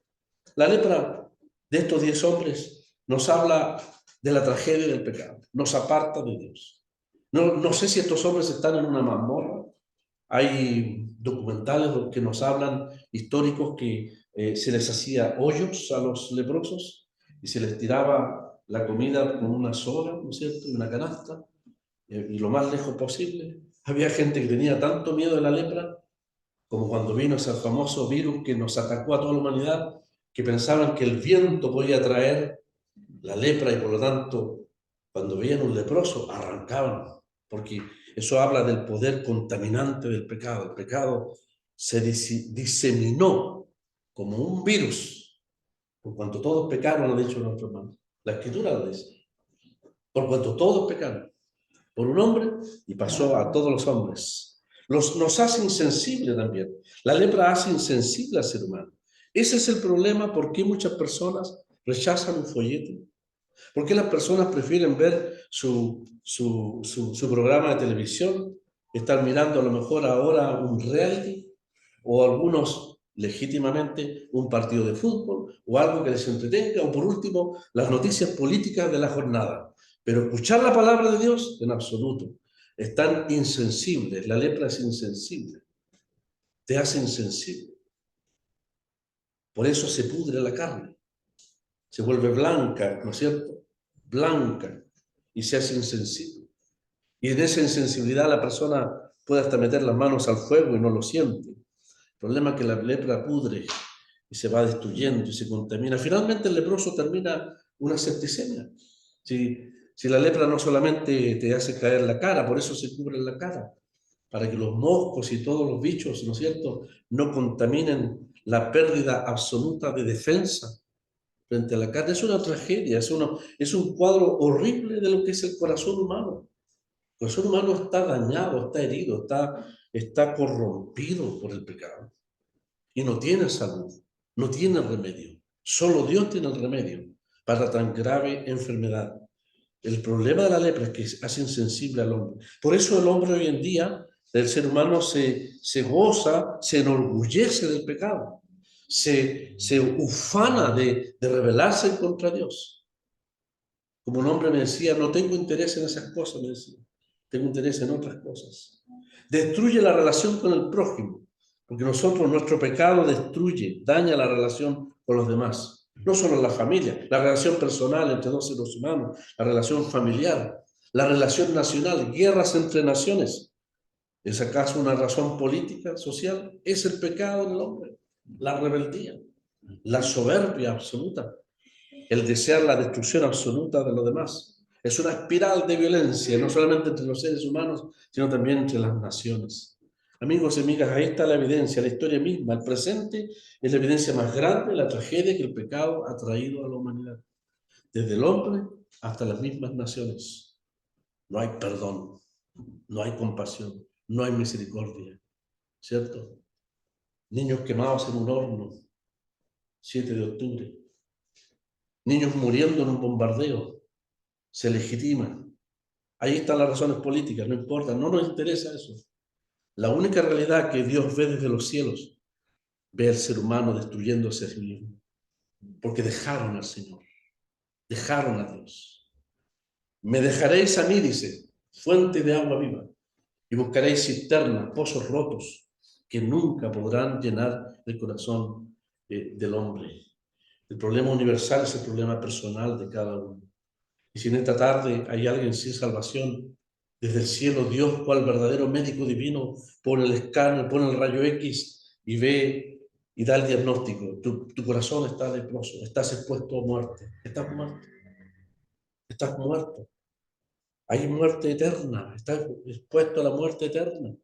La lepra de estos 10 hombres nos habla de la tragedia del pecado, nos aparta de Dios. No sé si estos hombres están en una mazmorra. Hay documentales que nos hablan, históricos, que se les hacía hoyos a los leprosos y se les tiraba la comida con una soga, ¿no es cierto?, y una canasta, y lo más lejos posible. Había gente que tenía tanto miedo de la lepra, como cuando vino ese famoso virus que nos atacó a toda la humanidad, que pensaban que el viento podía traer la lepra y por lo tanto, cuando veían un leproso, arrancaban, porque eso habla del poder contaminante del pecado. El pecado se diseminó como un virus, por cuanto todos pecaron, lo ha dicho nuestro hermano. La Escritura lo dice. Por cuanto todos pecaron, por un hombre, y pasó a todos los hombres. Nos hace insensible también. La lepra hace insensible al ser humano. Ese es el problema, por qué muchas personas rechazan un folleto. ¿Por qué las personas prefieren ver su programa de televisión, estar mirando a lo mejor ahora un reality, o algunos legítimamente un partido de fútbol, o algo que les entretenga, o por último, las noticias políticas de la jornada? Pero escuchar la palabra de Dios, en absoluto. Están insensibles. La lepra es insensible. Te hace insensible. Por eso se pudre la carne. Se vuelve blanca, ¿no es cierto? Blanca, y se hace insensible. Y en esa insensibilidad la persona puede hasta meter las manos al fuego y no lo siente. El problema es que la lepra pudre y se va destruyendo y se contamina. Finalmente el leproso termina una septicemia. Si la lepra no solamente te hace caer la cara, por eso se cubre la cara, para que los moscos y todos los bichos, ¿no es cierto?, no contaminen la pérdida absoluta de defensa frente a la carne. Es una tragedia, es un cuadro horrible de lo que es el corazón humano. El corazón humano está dañado, está herido, está corrompido por el pecado. Y no tiene salud, no tiene remedio. Solo Dios tiene el remedio para tan grave enfermedad. El problema de la lepra es que hace insensible al hombre. Por eso el hombre hoy en día, el ser humano, se goza, se enorgullece del pecado. Se ufana de rebelarse contra Dios. Como un hombre me decía, no tengo interés en esas cosas, me decía. Tengo interés en otras cosas. Destruye la relación con el prójimo. Porque nuestro pecado destruye, daña la relación con los demás. No solo la familia, la relación personal entre dos seres humanos, la relación familiar, la relación nacional, guerras entre naciones. ¿Es acaso una razón política, social? Es el pecado del hombre, la rebeldía, la soberbia absoluta, el desear la destrucción absoluta de los demás. Es una espiral de violencia, no solamente entre los seres humanos, sino también entre las naciones. Amigos y amigas, ahí está la evidencia, la historia misma. El presente es la evidencia más grande de la tragedia que el pecado ha traído a la humanidad. Desde el hombre hasta las mismas naciones. No hay perdón, no hay compasión, no hay misericordia, ¿cierto? Niños quemados en un horno, 7 de octubre. Niños muriendo en un bombardeo, se legitima. Ahí están las razones políticas, no importa, no nos interesa eso. La única realidad que Dios ve desde los cielos, ve al ser humano destruyéndose a sí mismo, porque dejaron al Señor, dejaron a Dios. Me dejaréis a mí, dice, fuente de agua viva, y buscaréis cisternas, pozos rotos, que nunca podrán llenar el corazón del hombre. El problema universal es el problema personal de cada uno. Y si en esta tarde hay alguien sin salvación, desde el cielo Dios, cual verdadero médico divino, pone el escáner, pone el rayo X y ve y da el diagnóstico. Tu corazón está leproso, estás expuesto a muerte, estás muerto, estás muerto. Hay muerte eterna, estás expuesto a la muerte eterna.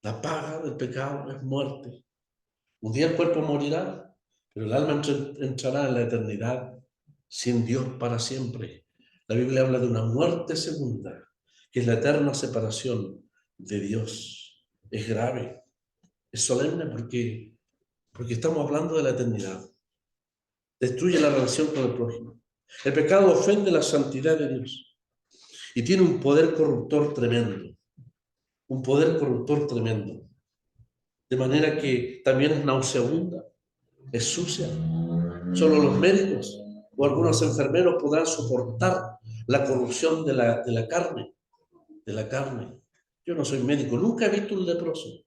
La paga del pecado es muerte. Un día el cuerpo morirá, pero el alma entrará en la eternidad sin Dios para siempre. La Biblia habla de una muerte segunda, que es la eterna separación de Dios. Es grave, es solemne porque estamos hablando de la eternidad. Destruye la relación con el prójimo. El pecado ofende la santidad de Dios y tiene un poder corruptor tremendo. Un poder corruptor tremendo. De manera que también es nauseabunda, es sucia. Solo los médicos o algunos enfermeros podrán soportar la corrupción de la carne, de la carne. Yo no soy médico, nunca he visto un leproso,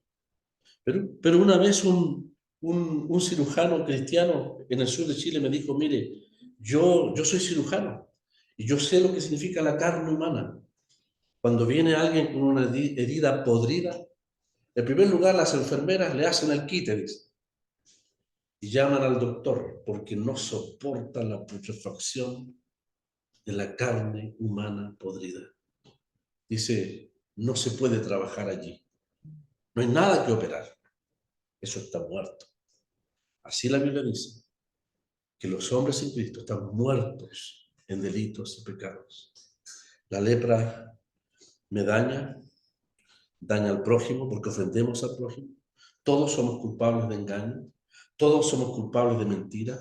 pero una vez un cirujano cristiano en el sur de Chile me dijo, mire, yo soy cirujano y yo sé lo que significa la carne humana. Cuando viene alguien con una herida podrida, en primer lugar las enfermeras le hacen el quite, dice, y llaman al doctor porque no soportan la putrefacción de la carne humana podrida. Dice, no se puede trabajar allí. No hay nada que operar. Eso está muerto. Así la Biblia dice que los hombres en Cristo están muertos en delitos y pecados. La lepra me daña al prójimo porque ofendemos al prójimo. Todos somos culpables de engaño. Todos somos culpables de mentira.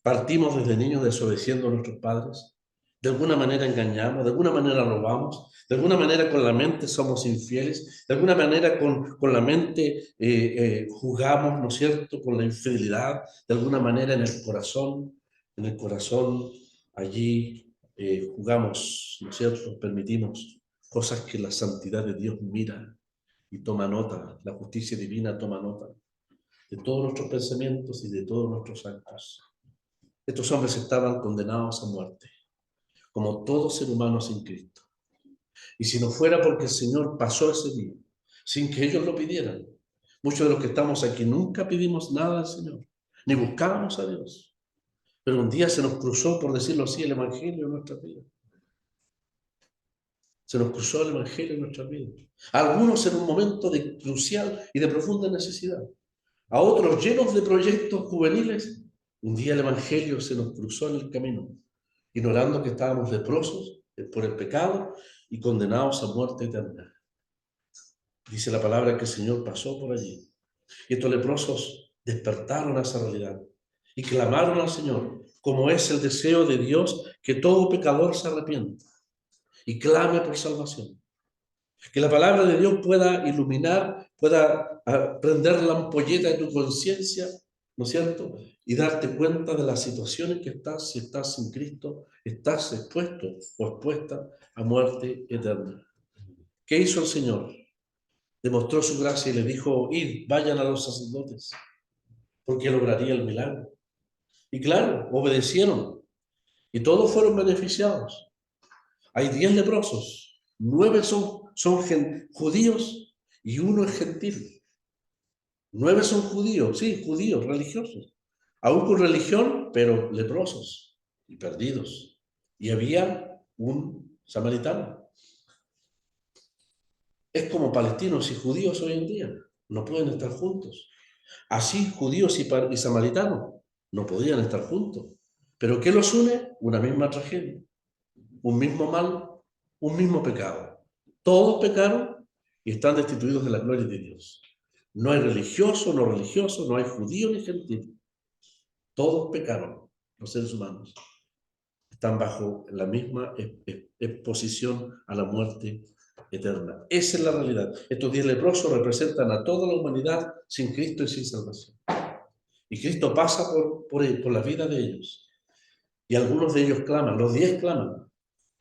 Partimos desde niños desobedeciendo a nuestros padres. De alguna manera engañamos, de alguna manera robamos, de alguna manera con la mente somos infieles, de alguna manera con la mente jugamos, ¿no es cierto?, con la infidelidad, de alguna manera en el corazón allí jugamos, ¿no es cierto?, permitimos cosas que la santidad de Dios mira y toma nota, la justicia divina toma nota de todos nuestros pensamientos y de todos nuestros actos. Estos hombres estaban condenados a muerte, como todo ser humano sin Cristo. Y si no fuera porque el Señor pasó ese día, sin que ellos lo pidieran, muchos de los que estamos aquí nunca pedimos nada al Señor, ni buscábamos a Dios. Pero un día se nos cruzó, por decirlo así, el Evangelio en nuestra vida. Se nos cruzó el Evangelio en nuestra vida. A algunos en un momento de crucial y de profunda necesidad. A otros llenos de proyectos juveniles. Un día el Evangelio se nos cruzó en el camino, ignorando que estábamos leprosos por el pecado y condenados a muerte eterna. Dice la palabra que el Señor pasó por allí. Y estos leprosos despertaron a esa realidad y clamaron al Señor, como es el deseo de Dios, que todo pecador se arrepienta y clame por salvación. Que la palabra de Dios pueda iluminar, pueda prender la ampolleta de tu conciencia, ¿no es cierto? Y darte cuenta de las situaciones que estás, si estás sin Cristo, estás expuesto o expuesta a muerte eterna. ¿Qué hizo el Señor? demostró su gracia y le dijo, id, vayan a los sacerdotes, porque él obraría el milagro. Y claro, obedecieron y todos fueron beneficiados. Hay 10 leprosos, 9 son judíos y 1 es gentil. 9 son judíos, sí, judíos, religiosos, aún con religión, pero leprosos y perdidos. Y había un samaritano. Es como palestinos y judíos hoy en día, no pueden estar juntos. Así judíos y samaritanos no podían estar juntos. ¿Pero qué los une? Una misma tragedia, un mismo mal, un mismo pecado. Todos pecaron y están destituidos de la gloria de Dios. No hay religioso, no religioso, no hay judío ni gentil. Todos pecaron, los seres humanos. Están bajo la misma exposición a la muerte eterna. Esa es la realidad. Estos 10 leprosos representan a toda la humanidad sin Cristo y sin salvación. Y Cristo pasa por la vida de ellos. Y algunos de ellos claman, los 10 claman.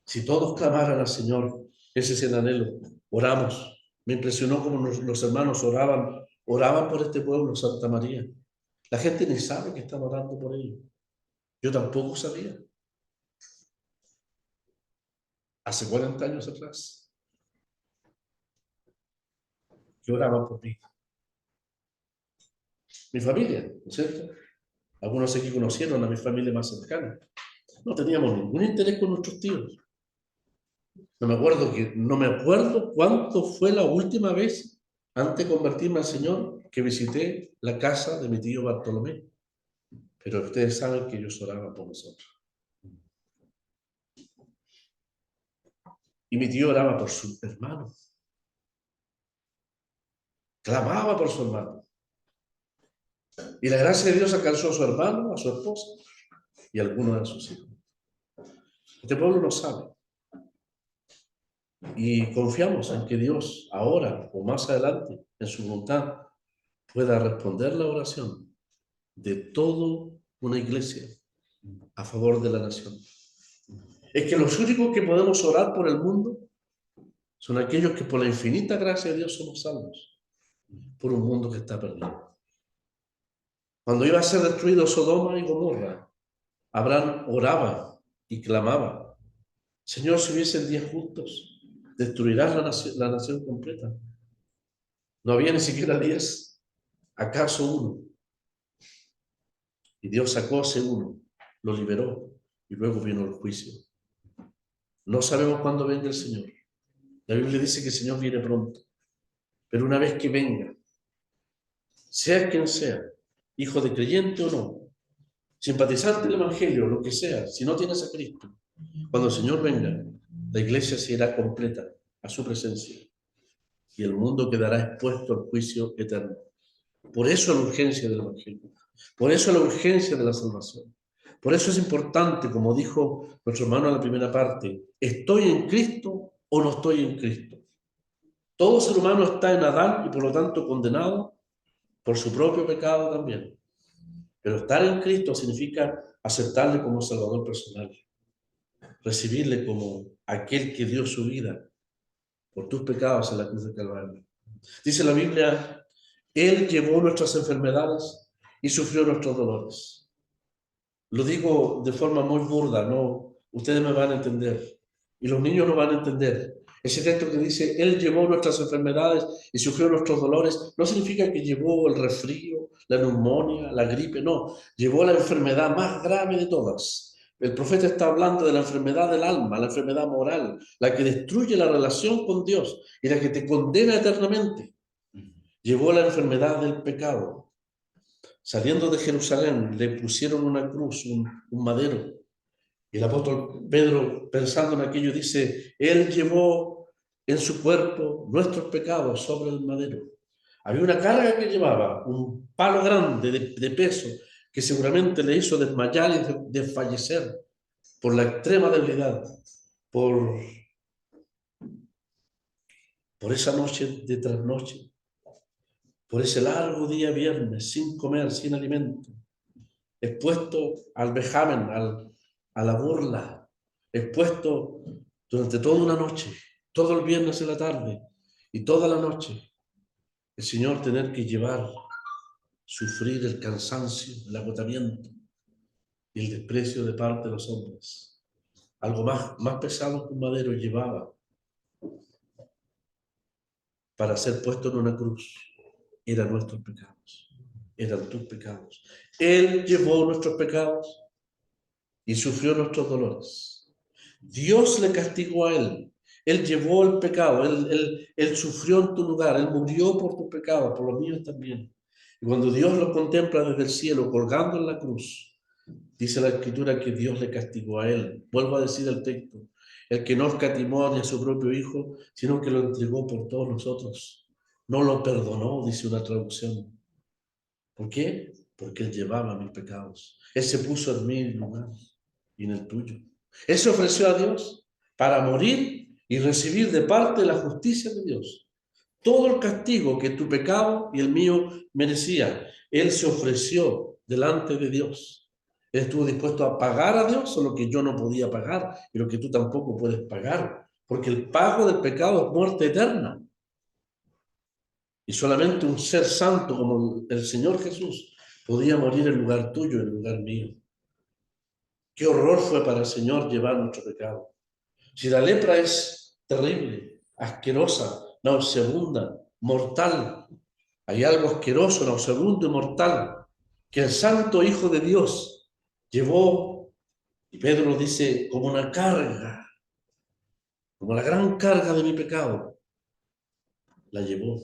Si todos clamaran al Señor, ese es el anhelo. Oramos. Me impresionó cómo los hermanos oraban por este pueblo, Santa María. La gente ni sabe que están orando por ellos. Yo tampoco sabía. Hace 40 años atrás, que oraban por mí. Mi familia, ¿no es cierto? Algunos aquí conocieron a mi familia más cercana. No teníamos ningún interés con nuestros tíos. No me acuerdo cuánto fue la última vez, antes de convertirme al Señor, que visité la casa de mi tío Bartolomé. Pero ustedes saben que ellos oraban por nosotros. Y mi tío oraba por su hermano. Clamaba por su hermano. Y la gracia de Dios alcanzó a su hermano, a su esposa y a algunos de sus hijos. Este pueblo lo sabe. Y confiamos en que Dios ahora o más adelante, en su voluntad, pueda responder la oración de toda una iglesia a favor de la nación. Es que los únicos que podemos orar por el mundo son aquellos que por la infinita gracia de Dios somos salvos, por un mundo que está perdido. Cuando iba a ser destruido Sodoma y Gomorra, Abraham oraba y clamaba, Señor, si hubiesen 10 justos, destruirás la nación completa. No había ni siquiera 10, acaso 1. Y Dios sacó ese 1, lo liberó y luego vino el juicio. No sabemos cuándo venga el Señor. La Biblia dice que el Señor viene pronto. Pero una vez que venga, sea quien sea, hijo de creyente o no, simpatizante del Evangelio, lo que sea, si no tienes a Cristo, cuando el Señor venga, la iglesia se irá completa a su presencia y el mundo quedará expuesto al juicio eterno. Por eso la urgencia del Evangelio, por eso la urgencia de la salvación. Por eso es importante, como dijo nuestro hermano en la primera parte, ¿estoy en Cristo o no estoy en Cristo? Todo ser humano está en Adán y por lo tanto condenado por su propio pecado también. Pero estar en Cristo significa aceptarle como Salvador personal, recibirle como aquel que dio su vida por tus pecados en la cruz del Calvario. Dice la Biblia, Él llevó nuestras enfermedades y sufrió nuestros dolores. Lo digo de forma muy burda, no, ustedes me van a entender y los niños no van a entender. Ese texto que dice, Él llevó nuestras enfermedades y sufrió nuestros dolores, no significa que llevó el resfrío, la neumonía, la gripe, no. Llevó la enfermedad más grave de todas. El profeta está hablando de la enfermedad del alma, la enfermedad moral, la que destruye la relación con Dios y la que te condena eternamente. Llevó la enfermedad del pecado. Saliendo de Jerusalén, le pusieron una cruz, un madero. Y el apóstol Pedro, pensando en aquello, dice, Él llevó en su cuerpo nuestros pecados sobre el madero. Había una carga que llevaba, un palo grande de peso, que seguramente le hizo desmayar y desfallecer por la extrema debilidad, por esa noche de trasnoche, por ese largo día viernes, sin comer, sin alimento, expuesto al vejamen, a la burla, expuesto durante toda una noche, todo el viernes en la tarde y toda la noche, el Señor tener que sufrir el cansancio, el agotamiento y el desprecio de parte de los hombres. Algo más pesado que un madero llevaba para ser puesto en una cruz. Eran nuestros pecados, eran tus pecados. Él llevó nuestros pecados y sufrió nuestros dolores. Dios le castigó a él. Él llevó el pecado, él sufrió en tu lugar, él murió por tus pecados, por los míos también. Y cuando Dios lo contempla desde el cielo, colgando en la cruz, dice la Escritura que Dios le castigó a él. Vuelvo a decir el texto, el que no escatimó ni a su propio Hijo, sino que lo entregó por todos nosotros. No lo perdonó, dice una traducción. ¿Por qué? Porque él llevaba mis pecados. Él se puso en mi lugar y en el tuyo. Él se ofreció a Dios para morir y recibir de parte de la justicia de Dios todo el castigo que tu pecado y el mío merecía. Él se ofreció delante de Dios. Él estuvo dispuesto a pagar a Dios lo que yo no podía pagar y lo que tú tampoco puedes pagar, porque el pago del pecado es muerte eterna. Y solamente un ser santo como el Señor Jesús podía morir en lugar tuyo, en lugar mío. Qué horror fue para el Señor llevar nuestro pecado. Si la lepra es terrible, asquerosa, nauseabunda, mortal, hay algo asqueroso, nauseabundo y mortal que el Santo Hijo de Dios llevó, y Pedro lo dice, como una carga, como la gran carga de mi pecado, la llevó.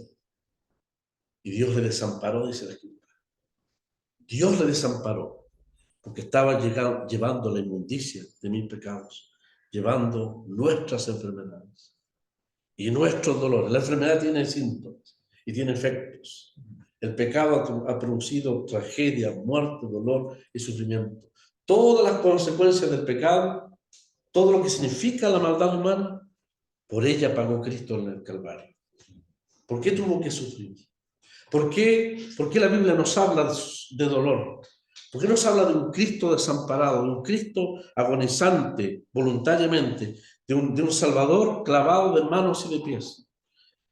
Y Dios le desamparó, dice la Escritura. Dios le desamparó, porque estaba llevando la inmundicia de mis pecados, llevando nuestras enfermedades y nuestros dolores. La enfermedad tiene síntomas y tiene efectos. El pecado ha producido tragedia, muerte, dolor y sufrimiento. Todas las consecuencias del pecado, todo lo que significa la maldad humana, por ella pagó Cristo en el Calvario. ¿Por qué tuvo que sufrir? ¿Por qué la Biblia nos habla de dolor? ¿Por qué nos habla de un Cristo desamparado, de un Cristo agonizante voluntariamente, de un Salvador clavado de manos y de pies,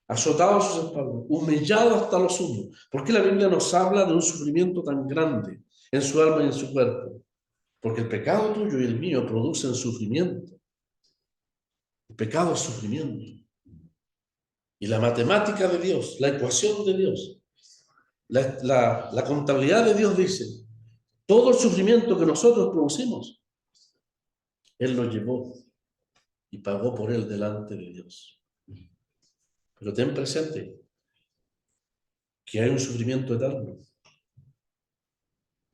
azotado a sus espaldas, humillado hasta lo sumo? ¿Por qué la Biblia nos habla de un sufrimiento tan grande en su alma y en su cuerpo? Porque el pecado tuyo y el mío producen sufrimiento. El pecado es sufrimiento. Y la matemática de Dios, la ecuación de Dios, la contabilidad de Dios dice, todo el sufrimiento que nosotros producimos, Él lo llevó y pagó por él delante de Dios. Pero ten presente que hay un sufrimiento eterno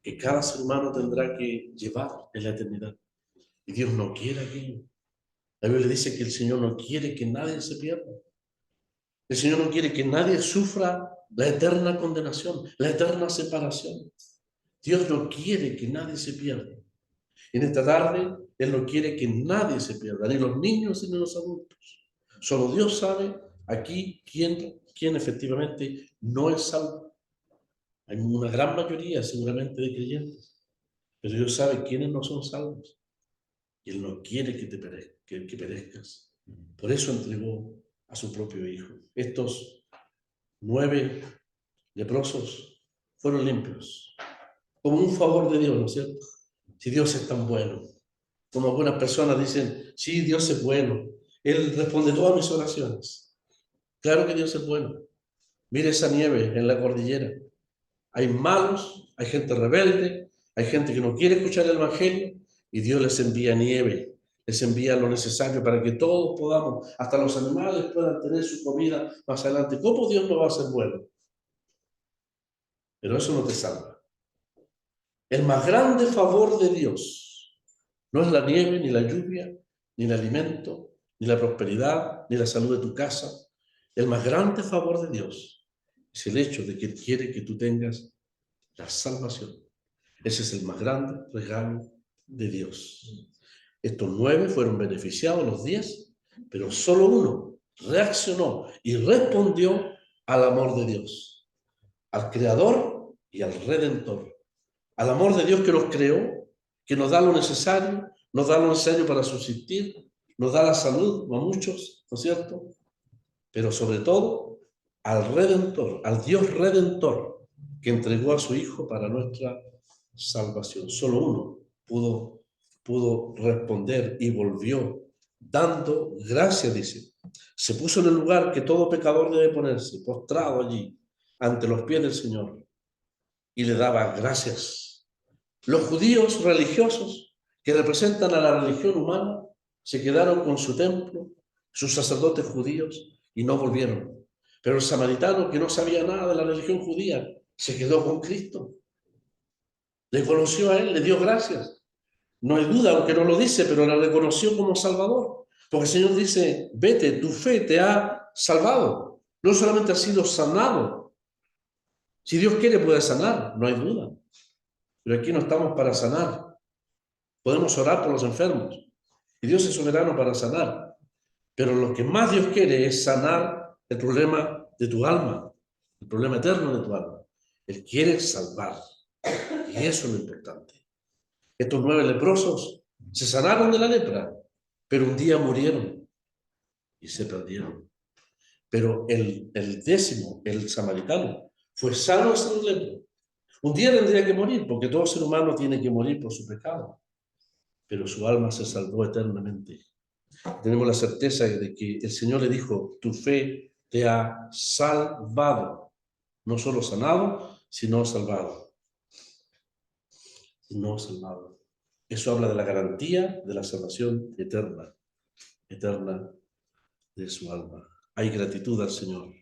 que cada ser humano tendrá que llevar en la eternidad. Y Dios no quiere aquello. La Biblia dice que el Señor no quiere que nadie se pierda. El Señor no quiere que nadie sufra la eterna condenación, la eterna separación. Dios no quiere que nadie se pierda. En esta tarde, Él no quiere que nadie se pierda, ni los niños ni los adultos. Solo Dios sabe aquí quién efectivamente no es salvo. Hay una gran mayoría seguramente de creyentes, pero Dios sabe quiénes no son salvos. Y Él no quiere que perezcas. Por eso entregó a su propio Hijo. Estos 9 leprosos fueron limpios, como un favor de Dios, ¿no es cierto? Si Dios es tan bueno, como algunas personas dicen, sí, Dios es bueno, Él responde todas mis oraciones. Claro que Dios es bueno. Mire esa nieve en la cordillera. Hay malos, hay gente rebelde, hay gente que no quiere escuchar el Evangelio y Dios les envía nieve, les envía lo necesario para que todos podamos, hasta los animales puedan tener su comida más adelante. ¿Cómo Dios no va a ser bueno? Pero eso no te salva. El más grande favor de Dios no es la nieve, ni la lluvia, ni el alimento, ni la prosperidad, ni la salud de tu casa. El más grande favor de Dios es el hecho de que Él quiere que tú tengas la salvación. Ese es el más grande regalo de Dios. Estos 9 fueron beneficiados, los 10, pero solo uno reaccionó y respondió al amor de Dios, al Creador y al Redentor. Al amor de Dios que nos creó, que nos da lo necesario para subsistir, nos da la salud a muchos, ¿no es cierto? Pero sobre todo, al Redentor, al Dios Redentor, que entregó a su Hijo para nuestra salvación. Solo uno pudo responder y volvió dando gracias, dice. Se puso en el lugar que todo pecador debe ponerse, postrado allí, ante los pies del Señor, y le daba gracias. Los judíos religiosos, que representan a la religión humana, se quedaron con su templo, sus sacerdotes judíos, y no volvieron. Pero el samaritano, que no sabía nada de la religión judía, se quedó con Cristo. Le conoció a él, le dio gracias. No hay duda, aunque no lo dice, pero la reconoció como Salvador. Porque el Señor dice, vete, tu fe te ha salvado. No solamente has sido sanado. Si Dios quiere puede sanar, no hay duda. Pero aquí no estamos para sanar. Podemos orar por los enfermos. Y Dios es soberano para sanar. Pero lo que más Dios quiere es sanar el problema de tu alma, el problema eterno de tu alma. Él quiere salvar. Y eso es lo importante. Estos 9 leprosos se sanaron de la lepra, pero un día murieron y se perdieron. Pero el 10º, el samaritano, fue sano de su lepra. Un día tendría que morir, porque todo ser humano tiene que morir por su pecado, pero su alma se salvó eternamente. Tenemos la certeza de que el Señor le dijo, tu fe te ha salvado, no solo sanado, sino salvado. No salvado. Eso habla de la garantía de la salvación eterna, eterna de su alma. Hay gratitud al Señor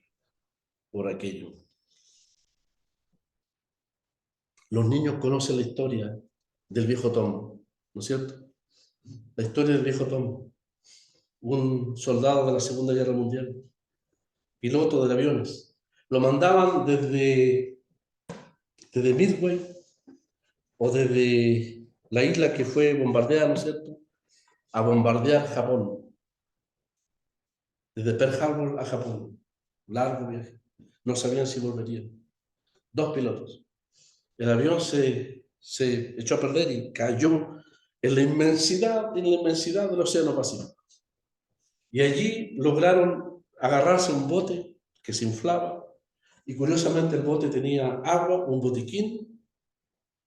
por aquello. Los niños conocen la historia del viejo Tom, ¿no es cierto? La historia del viejo Tom, un soldado de la Segunda Guerra Mundial, piloto de aviones. Lo mandaban desde Midway o desde la isla que fue bombardeada, ¿no es cierto?, a bombardear Japón. Desde Pearl Harbor a Japón. Largo viaje. No sabían si volverían. 2 pilotos. El avión se echó a perder y cayó en la inmensidad del Océano Pacífico. Y allí lograron agarrarse a un bote que se inflaba, y curiosamente el bote tenía agua, un botiquín,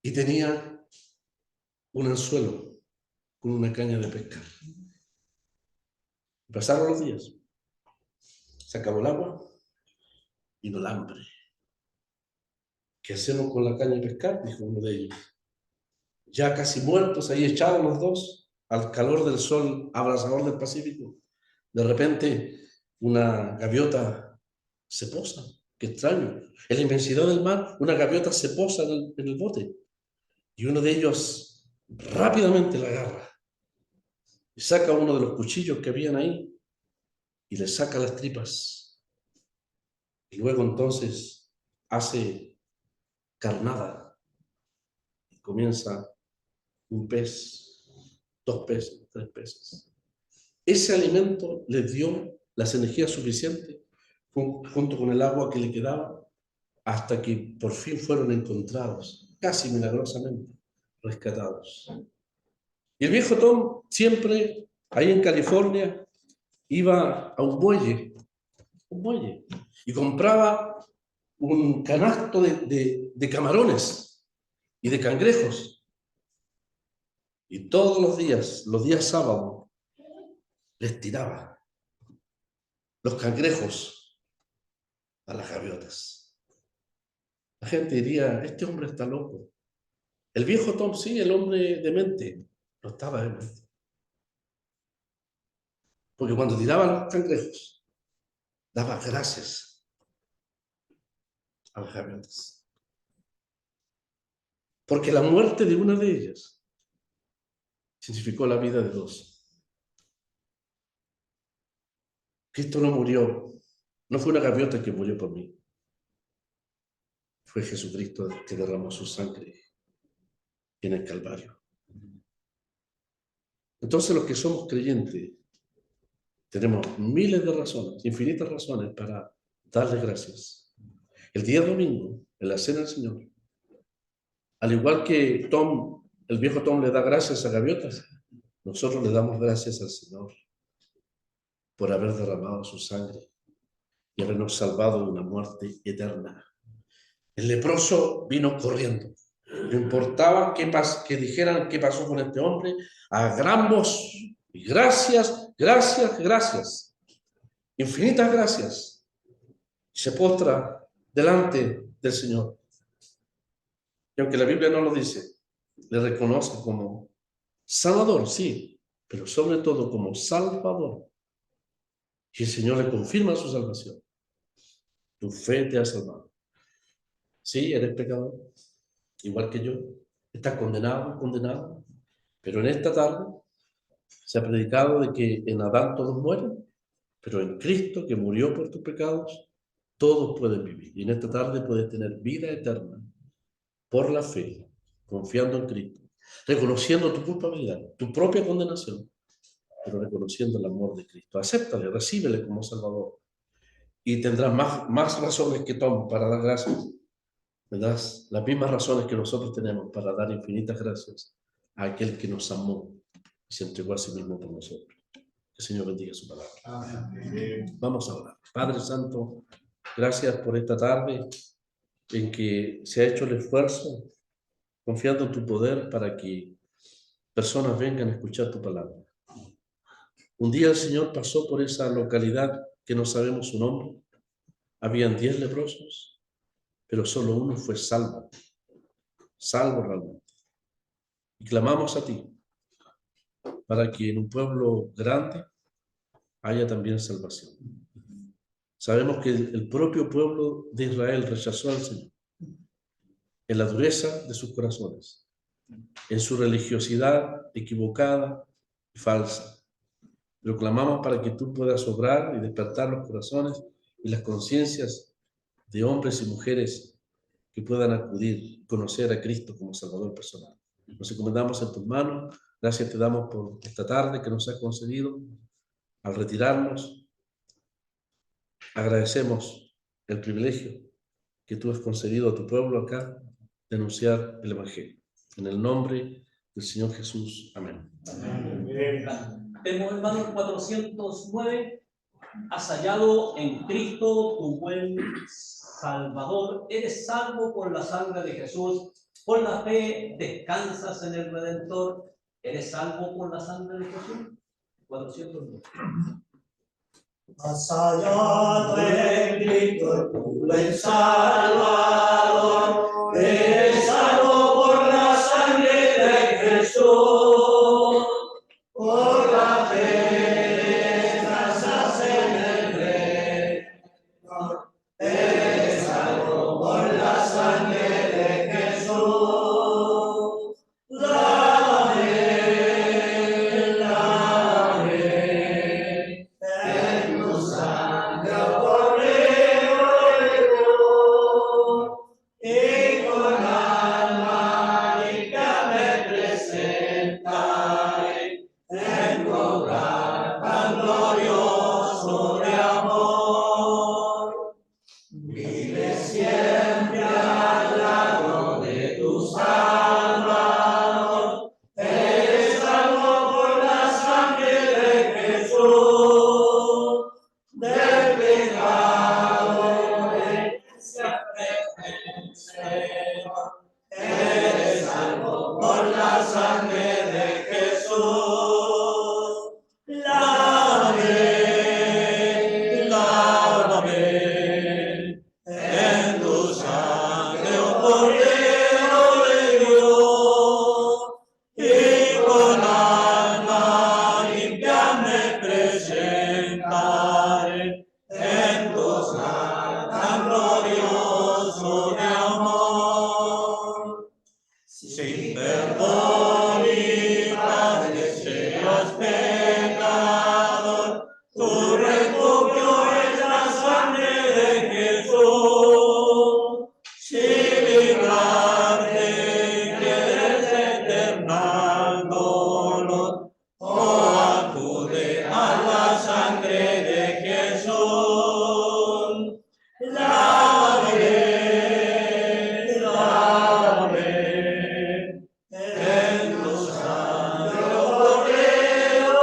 y tenía un anzuelo con una caña de pescar. Pasaron los días, se acabó el agua, vino el hambre. ¿Qué hacemos con la caña de pescar?, dijo uno de ellos. Ya casi muertos, ahí echados los dos, al calor del sol abrasador del Pacífico. De repente, una gaviota se posa. Qué extraño. En la inmensidad del mar, una gaviota se posa en el bote. Y uno de ellos rápidamente la agarra. Y saca uno de los cuchillos que habían ahí y le saca las tripas. Y luego entonces hace carnada. Y comienza un pez, 2 peces, 3 peces. Ese alimento les dio las energías suficientes, junto con el agua que le quedaba, hasta que por fin fueron encontrados, casi milagrosamente, rescatados. Y el viejo Tom siempre, ahí en California, iba a un muelle, y compraba un canasto de camarones y de cangrejos. Y todos los días sábados, les tiraba los cangrejos a las gaviotas. La gente diría, este hombre está loco. El viejo Tom, sí, el hombre demente, no estaba demente. Porque cuando tiraba los cangrejos, daba gracias a las gaviotas. Porque la muerte de una de ellas significó la vida de 2. Cristo no murió, no fue una gaviota que murió por mí. Fue Jesucristo que derramó su sangre en el Calvario. Entonces los que somos creyentes tenemos miles de razones, infinitas razones para darle gracias. El día domingo, en la cena del Señor, al igual que Tom, el viejo Tom le da gracias a gaviotas, nosotros le damos gracias al Señor por haber derramado su sangre y habernos salvado de una muerte eterna. El leproso vino corriendo. No importaba que dijeran qué pasó con este hombre, a gran voz, y gracias, gracias, gracias, infinitas gracias. Se postra delante del Señor. Y aunque la Biblia no lo dice, le reconoce como Salvador, sí, pero sobre todo como Salvador. Y el Señor le confirma su salvación. Tu fe te ha salvado. Sí, eres pecador, igual que yo. Estás condenado, condenado. Pero en esta tarde se ha predicado de que en Adán todos mueren, pero en Cristo, que murió por tus pecados, todos pueden vivir. Y en esta tarde puedes tener vida eterna por la fe, confiando en Cristo, reconociendo tu culpabilidad, tu propia condenación, pero reconociendo el amor de Cristo. Acéptale, recíbele como Salvador. Y tendrás más razones que Tom para dar gracias. Tendrás las mismas razones que nosotros tenemos para dar infinitas gracias a aquel que nos amó y se entregó a sí mismo por nosotros. Que el Señor bendiga su palabra. Amén. Vamos a orar. Padre Santo, gracias por esta tarde en que se ha hecho el esfuerzo, confiando en tu poder para que personas vengan a escuchar tu palabra. Un día el Señor pasó por esa localidad que no sabemos su nombre. Habían 10 leprosos, pero solo uno fue salvo realmente. Y clamamos a ti para que en un pueblo grande haya también salvación. Sabemos que el propio pueblo de Israel rechazó al Señor en la dureza de sus corazones, en su religiosidad equivocada y falsa. Pero clamamos para que tú puedas obrar y despertar los corazones y las conciencias de hombres y mujeres que puedan acudir y conocer a Cristo como Salvador personal. Nos encomendamos en tus manos. Gracias te damos por esta tarde que nos has concedido. Al retirarnos, agradecemos el privilegio que tú has concedido a tu pueblo acá de anunciar el Evangelio. En el nombre del Señor Jesús. Amén. Tenemos, hermanos, 409. Has hallado en Cristo tu buen Salvador. Eres salvo por la sangre de Jesús. Por la fe descansas en el Redentor. ¿Eres salvo por la sangre de Jesús? 409. Has hallado en Cristo tu buen Salvador. Eres salvo por la sangre de Jesús. Por la fe descansas en el Redentor. Eres salvo por la sangre de Jesús. Lávame, lávame en tu sangre, oh Cordero de Dios, y con alma limpia me presentaré en tu hogar tan glorioso de amor. Vive siempre al lado de tu Salvador. Eres salvo por la sangre de Jesús. Del pecado siempre vencedor. Eres salvo por la sangre de Jesús. Lávame, lávame en tu sangre, oh Cordero de Dios, y con alma limpia me presentaré en tu sangre tan glorioso de amor. Sin perdón y paz que seas pecador, tu refugio es la sangre de Jesús. Sin librarte quieres eternal dolor, oh acude a la sangre de Jesús. Lávame, lávame en tu sangre, oh Cordero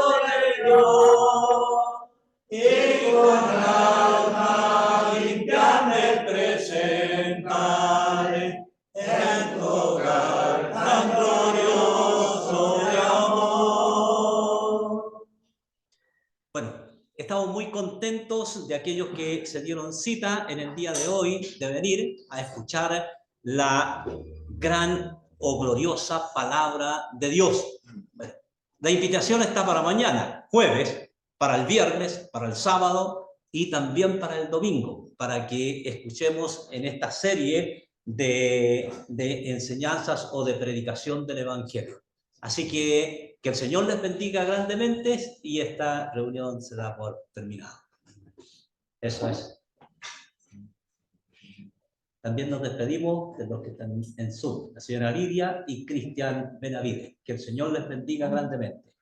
estamos muy contentos de aquellos que se dieron cita en el día de hoy de venir a escuchar la gran o gloriosa palabra de Dios. Bueno, la invitación está para mañana, jueves, para el viernes, para el sábado y también para el domingo, para que escuchemos en esta serie de enseñanzas o de predicación del Evangelio. Así que el Señor les bendiga grandemente y esta reunión se da por terminada. Eso es. También nos despedimos de los que están en Zoom, la señora Lidia y Cristian Benavides. Que el Señor les bendiga grandemente.